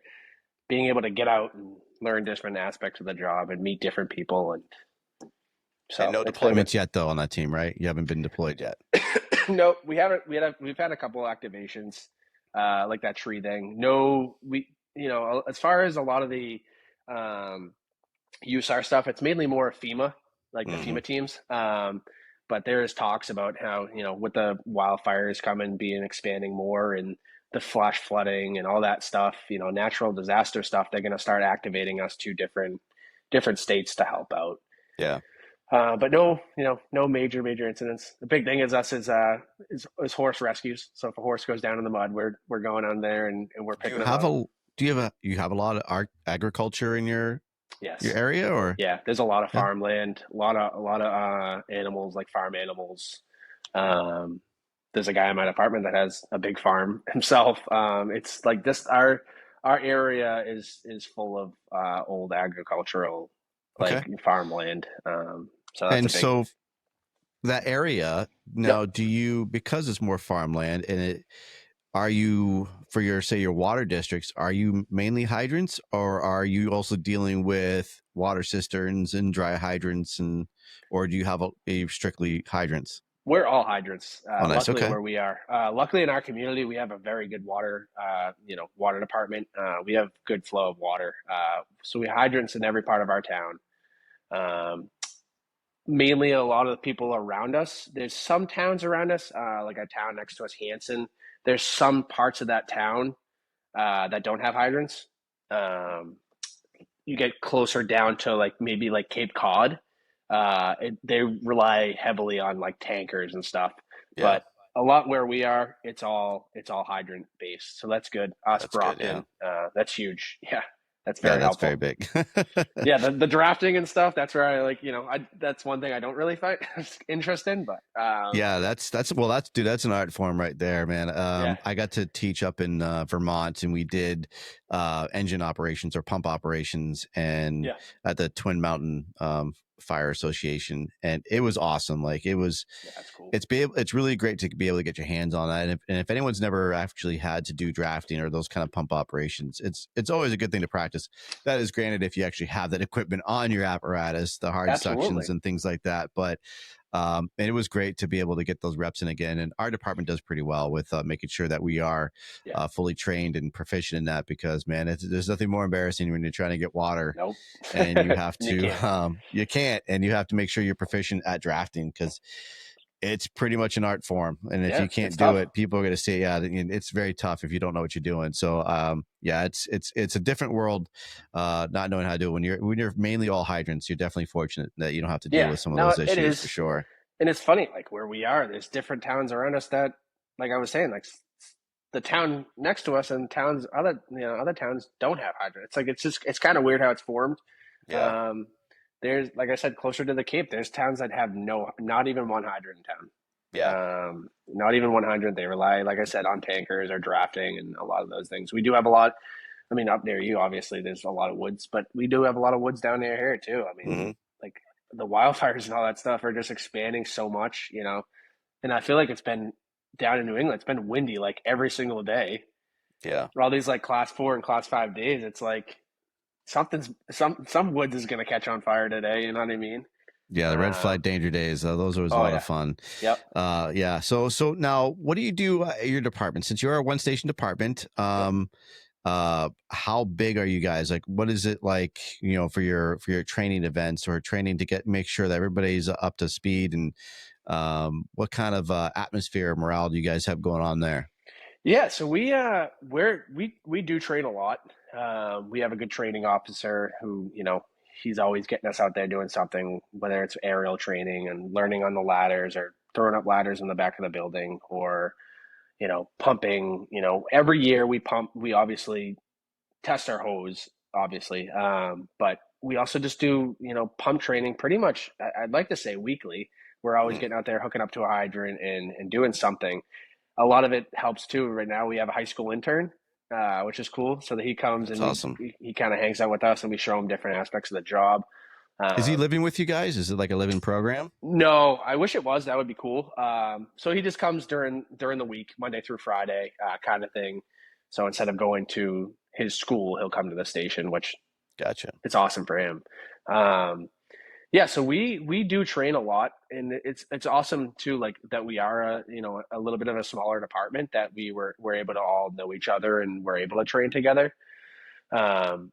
Being able to get out and learn different aspects of the job and meet different people, and And so no it's been good. deployments yet though on that team, right? You haven't been deployed yet. No, we haven't. We've had a couple activations, like that tree thing. No, as far as a lot of the um, USAR stuff, it's mainly more FEMA, like the Hmm. FEMA teams. But there is talks about how, with the wildfires coming, being expanding more, and the flash flooding and all that stuff, natural disaster stuff, they're going to start activating us to different states to help out. Yeah. But no, no major incidents. The big thing is us is horse rescues. So if a horse goes down in the mud, we're going on there and we're Do you picking them have up. a you have a lot of agriculture in your Yes. area or Yeah, there's a lot of yeah? farmland, a lot of animals, like farm animals. Um, there's a guy in my department that has a big farm himself. It's like this our area is full of old agricultural, Okay. like farmland. So that's a And big. so that area Yep. now, do you, because it's more farmland and are you, for your, say, your water districts, are you mainly hydrants or are you also dealing with water cisterns and dry hydrants, or do you have a strictly hydrants? We're all hydrants. Oh, nice. Luckily, Okay. where we are, luckily in our community, we have a very good water, water department. We have good flow of water, so we have hydrants in every part of our town. Um, Mainly, a lot of the people around us. There's some towns around us, like a town next to us, Hanson. There's some parts of that town. that don't have hydrants. Um, you get closer down to like maybe like Cape Cod. They rely heavily on like tankers and stuff, Yeah, but a lot where we are, it's all hydrant based. So that's good. Us that's good. Yeah. Brockton, that's huge. Yeah, that's Yeah, very that's very helpful. big. Yeah, the drafting and stuff. That's where I like, that's one thing I don't really find interest in. But Yeah, that's an art form right there, man. yeah, I got to teach up in Vermont, and we did engine operations or pump operations, and yeah, at the Twin Mountain Fire Association, and it was awesome. Like yeah, that's cool. it's really great to be able to get your hands on that. And if anyone's never actually had to do drafting or those kind of pump operations, it's always a good thing to practice. That is granted if you actually have that equipment on your apparatus, the hard suctions Absolutely. and things like that. But and it was great to be able to get those reps in again. And our department does pretty well with making sure that we are Yeah. fully trained and proficient in that, because man, there's nothing more embarrassing when you're trying to get water Nope. and you have to, You can't. and you have to make sure you're proficient at drafting, because it's pretty much an art form. And if Yeah, you can't it's do tough. it, people are going to say, yeah, it's very tough if you don't know what you're doing. So, yeah, it's a different world, not knowing how to do it. When you're mainly all hydrants, you're definitely fortunate that you don't have to deal Yeah, with some of no, those it issues for is. sure. And it's funny, like where we are, there's different towns around us that, like I was saying, like the town next to us and other towns don't have hydrants. It's like it's kind of weird how it's formed. Yeah. Um, there's like I said, closer to the Cape, there's towns that have not even one hydrant in town. Yeah. Not even 100. They rely, like I said, on tankers or drafting and a lot of those things. We do have a lot. I mean, up near you, obviously, there's a lot of woods, but we do have a lot of woods down near here too. I mean, Mm-hmm. like the wildfires and all that stuff are just expanding so much, and I feel like it's been down in New England. It's been windy like every single day. Yeah. For all these like class 4 and class 5 days, it's like some woods is gonna catch on fire today. You know what I mean? Yeah, the red flag danger days. Those are always a Oh lot yeah, of fun. yep. Yeah. So now, what do you do at your department? Since you're a one station department, Yep. how big are you guys? Like, what is it like? For your training events or training to make sure that everybody's up to speed, and what kind of atmosphere or morale do you guys have going on there? Yeah, so we do train a lot. We have a good training officer who, he's always getting us out there doing something, whether it's aerial training and learning on the ladders or throwing up ladders in the back of the building or, pumping. Every year we obviously test our hose, obviously. But we also just do, pump training pretty much, I'd like to say weekly. We're always Mm, getting out there, hooking up to a hydrant and doing something. A lot of it helps too. Right now, we have a high school intern, which is cool. So that he comes that's and awesome. he kind of hangs out with us, and we show him different aspects of the job. Is he Um, living with you guys? Is it like a living program? no, I wish it was. That would be cool. So he just comes during the week, Monday through Friday, kind of thing. So instead of going to his school, he'll come to the station, which Gotcha. it's awesome for him. Um, Yeah, so we do train a lot, and it's awesome too. Like that, we are a little bit of a smaller department that we're able to all know each other and we're able to train together. Um,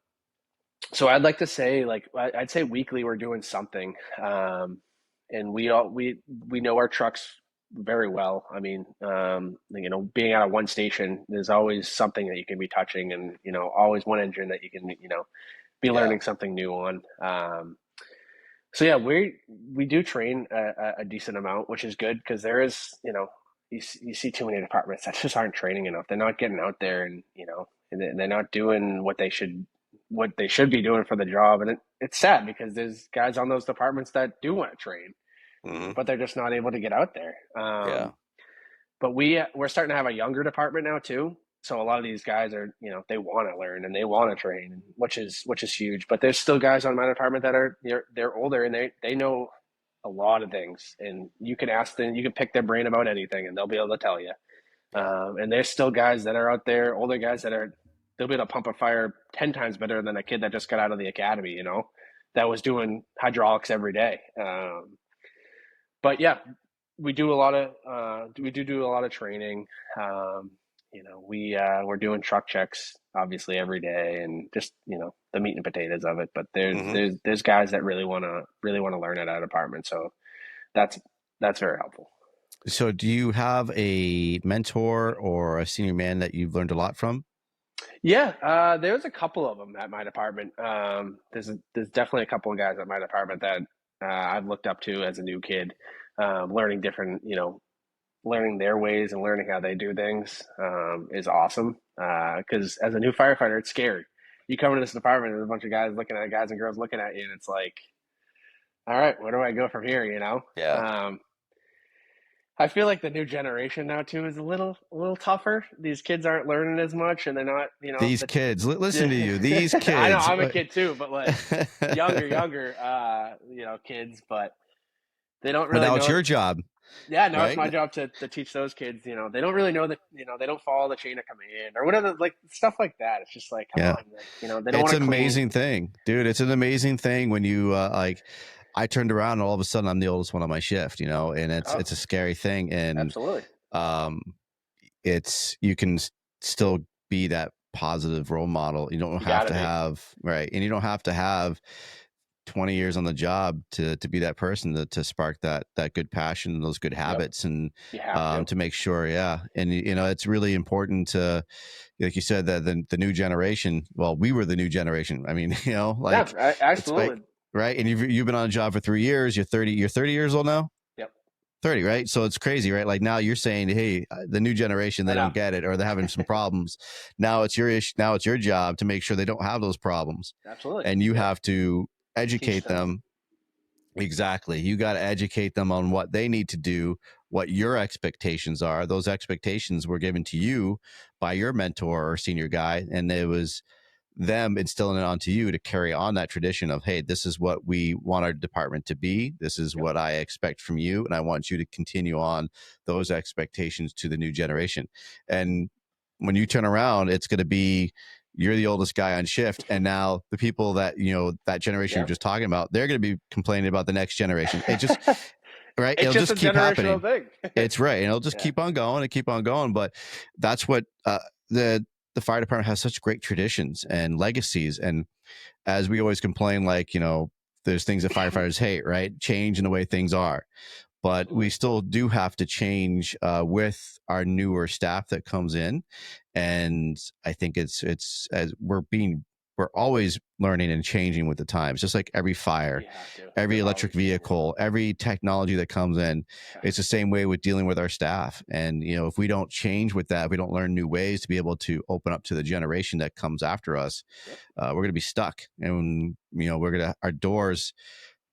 so I'd like to say like I'd say weekly we're doing something, and we know our trucks very well. I mean, being out of one station, there's always something that you can be touching, and always one engine that you can be Yeah. learning something new on. So yeah, we do train a decent amount, which is good because there is, you see too many departments that just aren't training enough. They're not getting out there and and they're not doing what they should be doing for the job. And it's sad because there's guys on those departments that do want to train, Mm-hmm. but they're just not able to get out there. Yeah. But we're starting to have a younger department now too. So a lot of these guys are, they want to learn and they want to train, which is huge. But there's still guys on my department that are they're older and they know a lot of things, and you can ask them, you can pick their brain about anything, and they'll be able to tell you. Yeah. And there's still guys that are out there, older guys they'll be able to pump a fire 10 times better than a kid that just got out of the academy, that was doing hydraulics every day. But yeah, we do a lot of training. We're doing truck checks obviously every day, and just the meat and potatoes of it. But there's Mm-hmm. there's guys that really want to learn at our department, so that's very helpful. So do you have a mentor or a senior man that you've learned a lot from? Yeah, there's a couple of them at my department. There's definitely a couple of guys at my department that I've looked up to as a new kid, learning different, learning their ways and learning how they do things is awesome. Because as a new firefighter, it's scary. You come into this department, and there's a bunch of guys and girls looking at you, and it's like, all right, where do I go from here? Yeah. I feel like the new generation now too is a little tougher. These kids aren't learning as much, and they're not, These kids, listen to you. These I know kids. I'm a kid too, but like younger, kids, but they don't But really now know. it's your job, Yeah, no, it's right? my job to teach those kids. They don't really know that. They don't follow the chain of command or whatever, like stuff like that. It's just like, come Yeah. on, they don't It's want an to clean. amazing thing, dude. It's an amazing thing when you like. I turned around and all of a sudden I'm the oldest one on my shift, and Oh, it's a scary thing, and absolutely. um, you can still be that positive role model. You don't You have gotta to be. have right, and you don't have to have 20 years on the job to be that person to spark that good passion and those good habits, and You have to. to make sure, yeah. And it's really important to, like you said, that the new generation. Well, we were the new generation. I mean, like Yeah, it's like, absolutely. right. And you've been on a job for 3 years. You're 30 years old now. Yep. 30, right? So it's crazy, right? Like now you're saying, hey, the new generation, they I know. don't get it, or they're having some problems. Now it's your issue. Now it's your job to make sure they don't have those problems, Absolutely. and you Yep. have to educate Teach them. them. Exactly. You got to educate them on what they need to do, what your expectations are. Those expectations were given to you by your mentor or senior guy, and it was them instilling it onto you to carry on that tradition of, hey, this is what we want our department to be. This is Yep. what I expect from you, and I want you to continue on those expectations to the new generation. And when you turn around, it's going to be, you're the oldest guy on shift, and now the people that that generation you're just talking about, they're going to be complaining about the next generation. It just right, It's it'll just just a keep generational happening. thing. It's right, and it'll just Yeah. keep on going and keep on going. But that's what the fire department has, such great traditions and legacies. And as we always complain, like, there's things that firefighters hate, right? Change in the way things are. But we still do have to change with our newer staff that comes in. And I think it's as we're always learning and changing with the times, just like every fire, You have to. every You're electric always changing. vehicle, every technology that comes in. It's the same way with dealing with our staff. And, if we don't change with that, if we don't learn new ways to be able to open up to the generation that comes after us, we're going to be stuck. And, our doors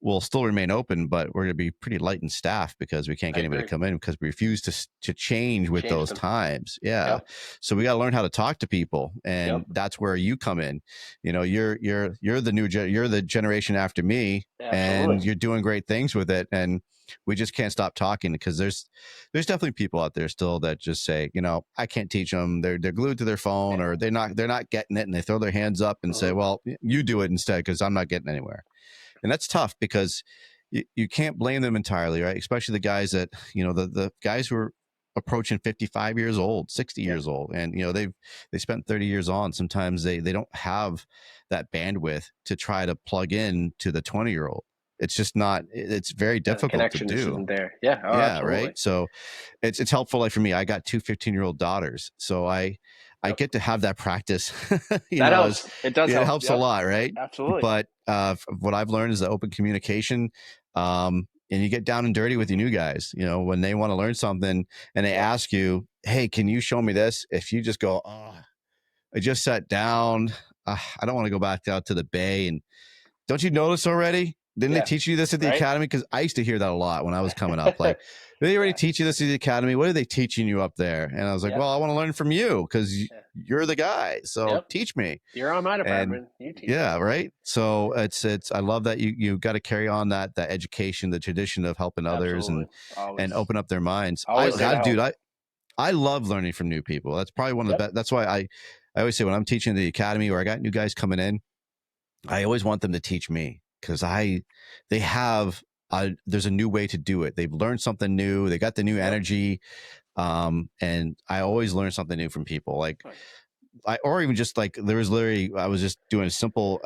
will still remain open, but we're going to be pretty light in staff because we can't get anybody to come in because we refuse to change with those them. times. Yeah. Yep. So we got to learn how to talk to people, and that's where you come in. You're you're the generation after me, and you're doing great things with it. And we just can't stop talking, because there's definitely people out there still that just say, I can't teach them. They're glued to their phone, or they're not getting it, and they throw their hands up and say, well, you do it instead, because I'm not getting anywhere. And that's tough, because you can't blame them entirely, right? Especially the guys that, the guys who are approaching 55 years old, 60 years old, and they spent 30 years on. Sometimes they don't have that bandwidth to try to plug in to the 20-year-old. It's just not, it's very difficult to do. Isn't there. Yeah. Oh, yeah. absolutely. Right. So it's helpful. Like for me, I got two 15-year-old daughters, so I get to have that practice. That helps. It does help. It helps a lot, right? Absolutely. But what I've learned is the open communication, and you get down and dirty with your new guys. When they want to learn something and they ask you, hey, can you show me this? If you just go, oh, I just sat down, I don't want to go back out to the bay. And don't you notice already? Didn't they teach you this at the academy? Because I used to hear that a lot when I was coming up. Like, did they already teach you this at the academy? What are they teaching you up there? And I was like, well, I want to learn from you, because you're the guy. So teach me. You're on my department. You teach me. Right. So it's I love that you got to carry on that education, the tradition of helping others and open up their minds. I love learning from new people. That's probably one of the best. That's why I always say, when I'm teaching the academy, or I got new guys coming in, I always want them to teach me, because they have there's a new way to do it. They've learned something new. They got the new energy. And I always learn something new from people. Like or even just like, there was literally, I was just doing a simple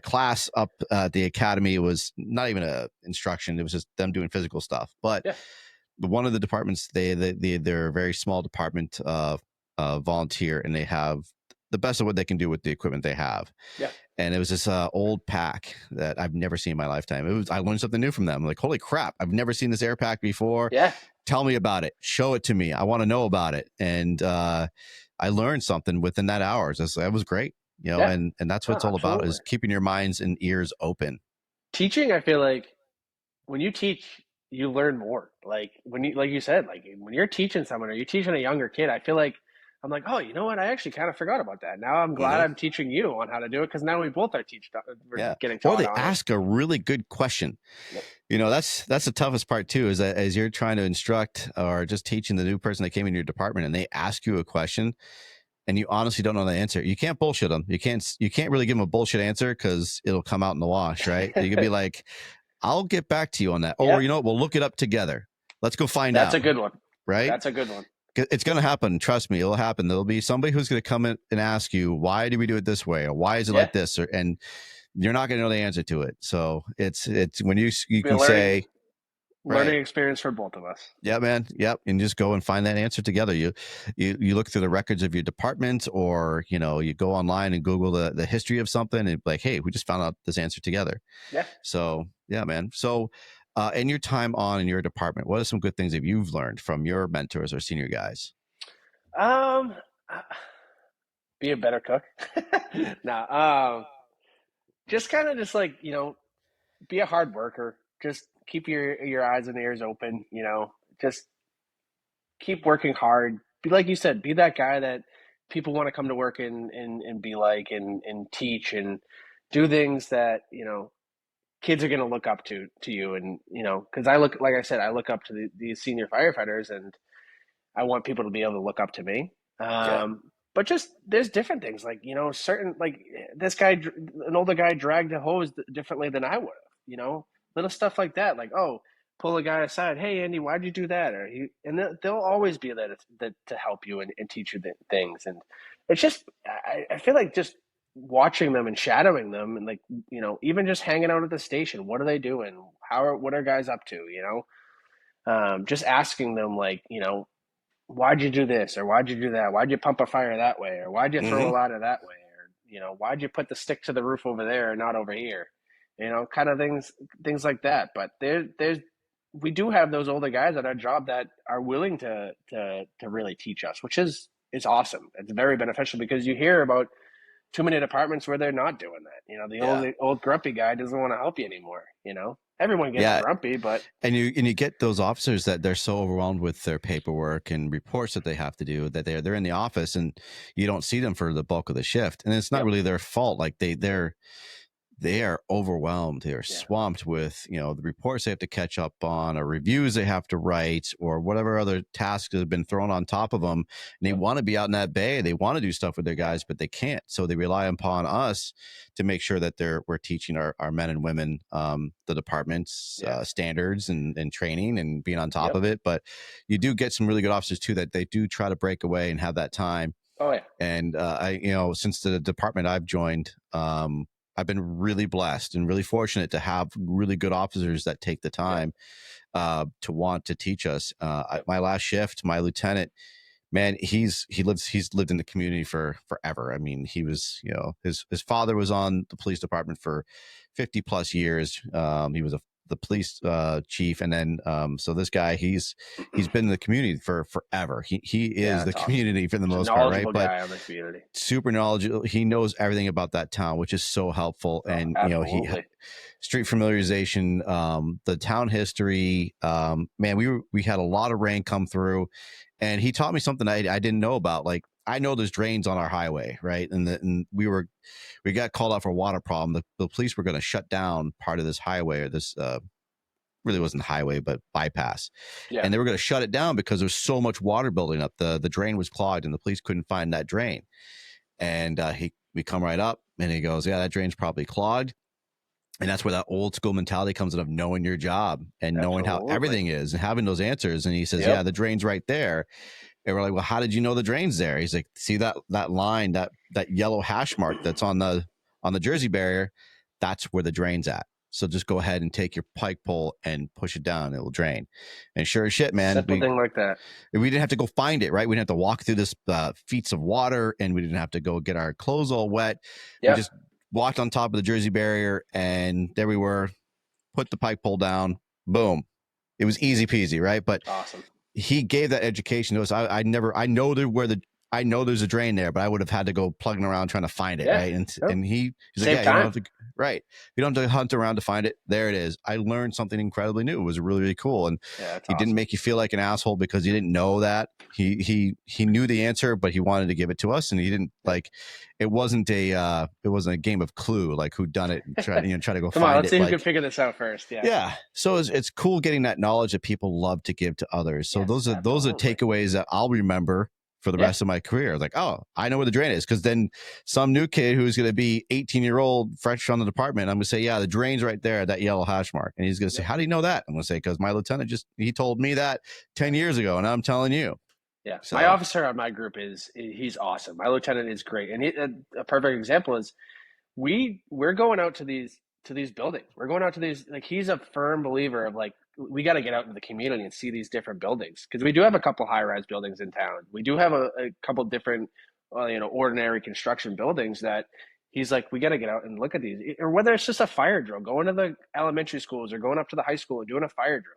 class up at the academy. It was not even a instruction. It was just them doing physical stuff. But one of the departments, they're a very small department volunteer, and they have the best of what they can do with the equipment they have. Yeah. And it was this old pack that I've never seen in my lifetime. I learned something new from them. Like, holy crap, I've never seen this air pack before. Yeah. Tell me about it. Show it to me. I want to know about it. And I learned something within that hour. That was great. And that's what it's all about, is keeping your minds and ears open. Teaching, I feel like when you teach, you learn more. Like like you said, like when you're teaching someone or you're teaching a younger kid, I feel like I'm like, oh, you know what? I actually kind of forgot about that. Now I'm glad I'm teaching you on how to do it, because now we both are getting taught. Or they ask a really good question. Yep. That's the toughest part too, is that as you're trying to instruct or just teaching the new person that came in your department and they ask you a question and you honestly don't know the answer, you can't bullshit them. You can't really give them a bullshit answer, because it'll come out in the wash, right? You can be like, I'll get back to you on that. Or, we'll look it up together. Let's go find out. That's a good one. Right? That's a good one. It's going to happen. Trust me, it'll happen. There'll be somebody who's going to come in and ask you, why do we do it this way? Or why is it like this? And you're not going to know the answer to it. So it's when you can say, learning experience for both of us. Yeah, man. Yep. And just go and find that answer together. You look through the records of your department, or, you go online and Google the history of something and like, hey, we just found out this answer together. Yeah. So, yeah, man. So, in your time in your department, what are some good things that you've learned from your mentors or senior guys? Be a better cook. Just kind of just like, be a hard worker. Just keep your eyes and ears open, just keep working hard. Be like you said, be that guy that people want to come to work and be like, and teach and do things that, kids are going to look up to you. And, cause I look up to these senior firefighters, and I want people to be able to look up to me. But just, there's different things like, certain, like this guy, an older guy dragged a hose differently than I would have, little stuff like that. Like, oh, pull a guy aside. Hey, Andy, why'd you do that? And they'll always be there to help you and teach you things. And it's just, I feel like just watching them and shadowing them, and like, even just hanging out at the station. What are they doing? What are guys up to? Just asking them, like, why'd you do this? Or why'd you do that? Why'd you pump a fire that way? Or why'd you throw a ladder that way? Or, why'd you put the stick to the roof over there and not over here? Kind of things like that. But we do have those older guys at our job that are willing to really teach us, which is awesome. It's very beneficial, because you hear about too many departments where they're not doing that. The old grumpy guy doesn't want to help you anymore. Everyone gets grumpy, but you get those officers that they're so overwhelmed with their paperwork and reports that they have to do that they're in the office and you don't see them for the bulk of the shift, and it's not really their fault. Like they are overwhelmed. They are swamped with, the reports they have to catch up on, or reviews they have to write, or whatever other tasks that have been thrown on top of them. And they want to be out in that bay. They want to do stuff with their guys, but they can't. So they rely upon us to make sure that we're teaching our men and women, the department's standards and training and being on top of it. But you do get some really good officers too, that they do try to break away and have that time. Oh yeah. And since the department I've joined, I've been really blessed and really fortunate to have really good officers that take the time to want to teach us. My last shift, my lieutenant, man, he's lived in the community for forever. I mean, he was, his father was on the police department for 50 plus years. He was the police chief, and then so this guy, he's been in the community for forever. He is the community for the most part, right? But super knowledgeable. He knows everything about that town, which is so helpful. And he street familiarization, the town history. Man, we had a lot of rain come through, and he taught me something I didn't know about. Like, I know there's drains on our highway, right? And we got called out for a water problem. The police were going to shut down part of this highway, or this really wasn't highway, but bypass. Yeah. And they were going to shut it down because there was so much water building up. The drain was clogged and the police couldn't find that drain. And we come right up and he goes, yeah, that drain's probably clogged. And that's where that old school mentality comes in of knowing your job and knowing how everything is and having those answers. And he says, yeah, the drain's right there. And we're like, well, how did you know the drain's there? He's like, see that line, that yellow hash mark that's on the Jersey barrier? That's where the drain's at. So just go ahead and take your pike pole and push it down. It will drain. And sure as shit, man. Simple thing like that. We didn't have to go find it, right? We didn't have to walk through this feet of water, and we didn't have to go get our clothes all wet. Yep. We just walked on top of the Jersey barrier, and there we were. Put the pike pole down. Boom. It was easy peasy, right? But awesome. He gave that education to us. I know there's a drain there, but I would have had to go plugging around trying to find it, right? And he's like, yeah, you don't have to, right? You don't have to hunt around to find it. There it is. I learned something incredibly new. It was really, really cool, and he didn't make you feel like an asshole because he didn't know that. He knew the answer, but he wanted to give it to us, and he didn't like. It wasn't a game of Clue, like who done it and try to go Come find on, let's it. see who can figure this out first. Yeah. So it's cool getting that knowledge that people love to give to others. So those are takeaways that I'll remember for the rest of my career. Like, oh, I know where the drain is. Because then some new kid who's going to be 18-year-old, fresh from the department, I'm going to say, yeah, the drain's right there at that yellow hash mark. And he's going to say, how do you know that? I'm going to say, because my lieutenant he told me that 10 years ago, and I'm telling you. Yeah, so my officer on my group he's awesome. My lieutenant is great, and a perfect example is we're going out to these buildings. We're going out to these, like, he's a firm believer of, like, we got to get out into the community and see these different buildings, because we do have a couple high-rise buildings in town. We do have a couple different ordinary construction buildings that he's like, we got to get out and look at these, or whether it's just a fire drill, going to the elementary schools or going up to the high school and doing a fire drill.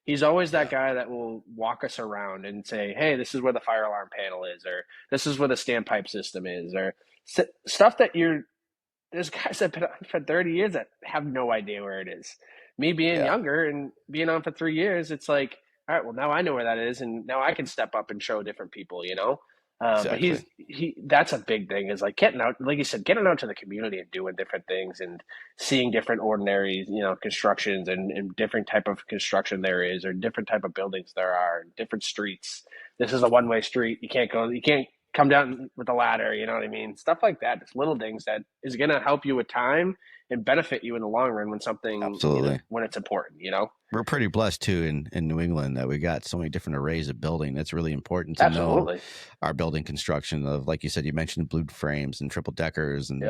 He's always that guy that will walk us around and say, hey, this is where the fire alarm panel is, or this is where the standpipe system is, or stuff that there's guys that have been on for 30 years that have no idea where it is. Me being younger and being on for 3 years, it's like, all right, well, now I know where that is, and now I can step up and show different people, Exactly. But that's a big thing, is like getting out, like you said, getting out to the community and doing different things and seeing different ordinary, constructions and different type of construction there is, or different type of buildings there are, and different streets. This is a one-way street. You can't come down with a ladder. You know what I mean? Stuff like that. Just little things that is going to help you with time and benefit you in the long run when something, absolutely, when it's important, We're pretty blessed too in New England that we got so many different arrays of building. It's really important to know our building construction of, like you said, you mentioned blue frames and triple deckers, and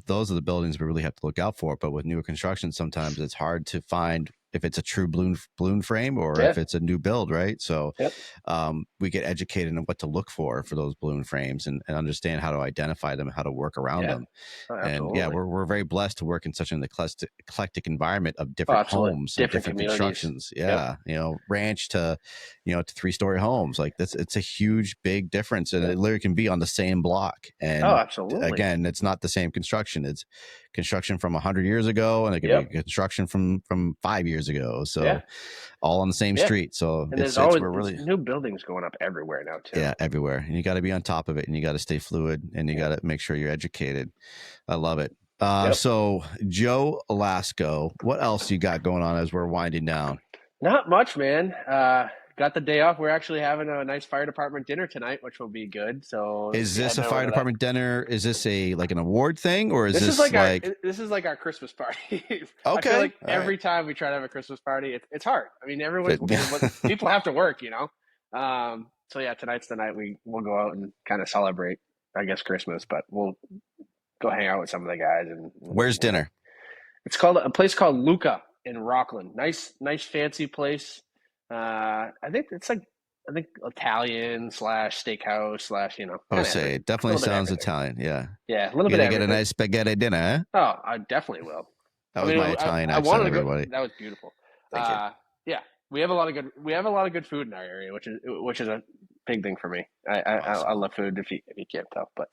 those are the buildings we really have to look out for. But with newer construction, sometimes it's hard to find if it's a true balloon frame or if it's a new build, right? So we get educated on what to look for those balloon frames and understand how to identify them, how to work around them. And we're very blessed to work in such an eclectic environment of different homes, different constructions. Ranch to 3-story homes. Like it's a huge, big difference, and it literally can be on the same block. And again, it's not the same construction. It's construction from 100 years ago, and it could be construction from 5 years ago. So all on the same street. So and there's always new buildings going up everywhere now too. Yeah, everywhere. And you got to be on top of it, and you got to stay fluid, and you got to make sure you're educated. I love it. So Joe Lasko, what else you got going on as we're winding down? Not much, man. Got the day off. We're actually having a nice fire department dinner tonight, which will be good. So is this a fire department dinner? Is this like an award thing, or is this this is like our Christmas party? Okay. I feel like every time we try to have a Christmas party, it's hard. I mean, people have to work, So yeah, tonight's the night we'll go out and kind of celebrate, I guess, Christmas, but we'll go hang out with some of the guys. And where's dinner? It's called a place called Luca in Rockland. Nice fancy place. I think it's Italian / steakhouse / it definitely sounds Italian. Yeah, a little bit. Get a nice spaghetti dinner, huh? Oh, I definitely will. That was my Italian accent, everybody. That was beautiful. Thank you. Yeah, we have a lot of good food in our area, which is a big thing for me. I love food, if you can't tell. But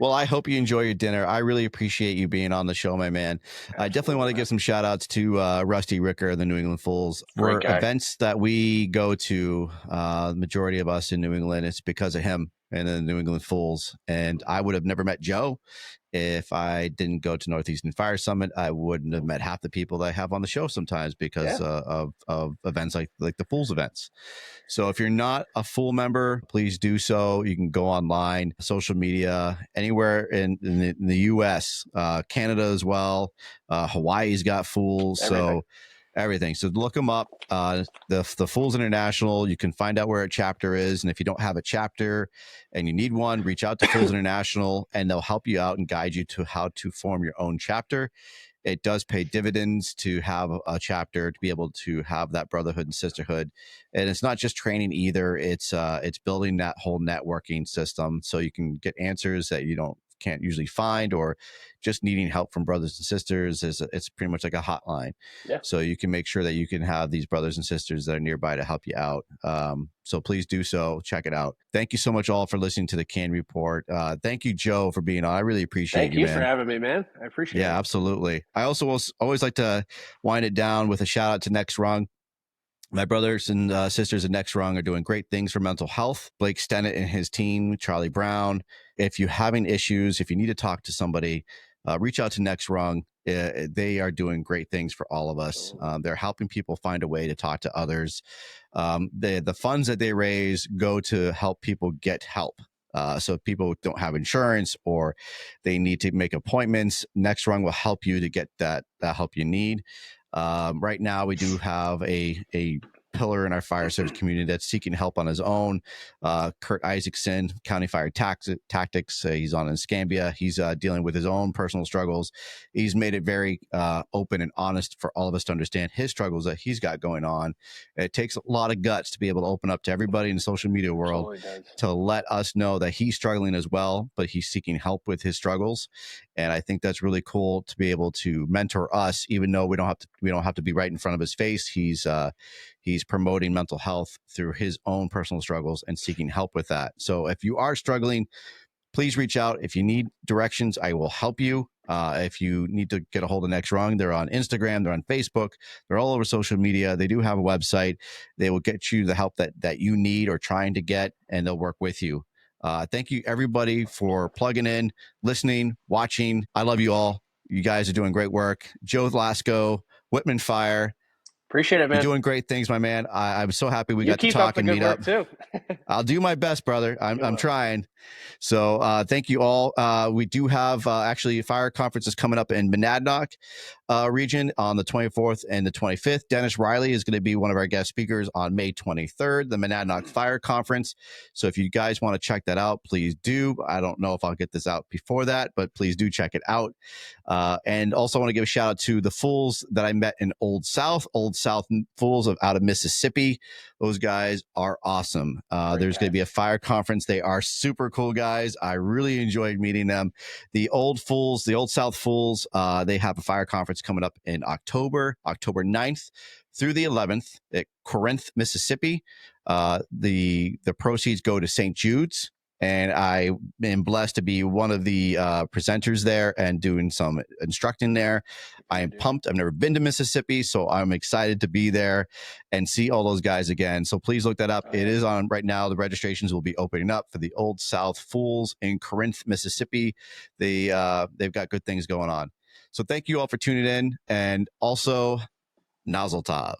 well, I hope you enjoy your dinner. I really appreciate you being on the show, my man. Absolutely. I definitely want to give some shout outs to Rusty Ricker, the New England Fools. For events that we go to, the majority of us in New England, it's because of him and the New England Fools. And I would have never met Joe if I didn't go to Northeastern Fire Summit. I wouldn't have met half the people that I have on the show sometimes because of events like the Fools events. So if you're not a Fool member, please do so. You can go online, social media, anywhere in the U.S., Canada as well. Hawaii's got Fools. So everything. So look them up. The Fools International. You can find out where a chapter is, and if you don't have a chapter and you need one, reach out to Fools International, and they'll help you out and guide you to how to form your own chapter. it does pay dividends to have a chapter, to be able to have that brotherhood and sisterhood. And it's not just training either. It's building that whole networking system so you can get answers that you can't usually find, or just needing help from brothers and sisters. It's pretty much like a hotline. Yeah. So you can make sure that you can have these brothers and sisters that are nearby to help you out. So please do so. Check it out. Thank you so much all for listening to the C.A.N Report. Thank you, Joe, for being on. I really appreciate Thank you man. for having me, man. I appreciate it. Yeah, absolutely. I also always like to wind it down with a shout out to Next Rung. My brothers and sisters at Next Rung are doing great things for mental health. Blake Stennett and his team, Charlie Brown. If you're having issues, if you need to talk to somebody, reach out to Next Rung. They are doing great things for all of us. They're helping people find a way to talk to others. The funds that they raise go to help people get help. So if people don't have insurance or they need to make appointments, Next Rung will help you to get that help you need. Right now, we do have a pillar in our fire service community that's seeking help on his own. Kurt Isaacson, County Fire Tactics. He's on in Scambia. He's dealing with his own personal struggles. He's made it very open and honest for all of us to understand his struggles that he's got going on. It takes a lot of guts to be able to open up to everybody in the social media world to let us know that he's struggling as well, but he's seeking help with his struggles. And I think that's really cool to be able to mentor us, even though we don't have to be right in front of his face. He's promoting mental health through his own personal struggles and seeking help with that. So if you are struggling, please reach out. If you need directions, I will help you. If you need to get a hold of Next Rung, they're on Instagram, they're on Facebook, they're all over social media. They do have a website. They will get you the help that you need or trying to get, and they'll work with you. Thank you, everybody, for plugging in, listening, watching. I love you all. You guys are doing great work. Joe Lasko, Whitman Fire. Appreciate it, man. You're doing great things, my man. I'm so happy we got to talk and meet up. Too. I'll do my best, brother. I'm trying. So thank you all. We do have actually fire conferences coming up in Monadnock region on the 24th and the 25th. Dennis Riley is going to be one of our guest speakers on May 23rd, the Monadnock Fire Conference. So if you guys want to check that out, please do. I don't know if I'll get this out before that, but please do check it out. And also want to give a shout out to the fools that I met in Old South fools out of Mississippi. Those guys are awesome. There's going to be a fire conference. They are super cool guys. I really enjoyed meeting them. The Old South Fools, they have a fire conference coming up in October 9th through the 11th at Corinth, Mississippi. The proceeds go to St. Jude's. And I am blessed to be one of the presenters there and doing some instructing there. I am pumped. I've never been to Mississippi, so I'm excited to be there and see all those guys again. So please look that up. It is on right now. The registrations will be opening up for the Old South Fools in Corinth, Mississippi. They've got good things going on. So thank you all for tuning in, and also Nozzle Tov.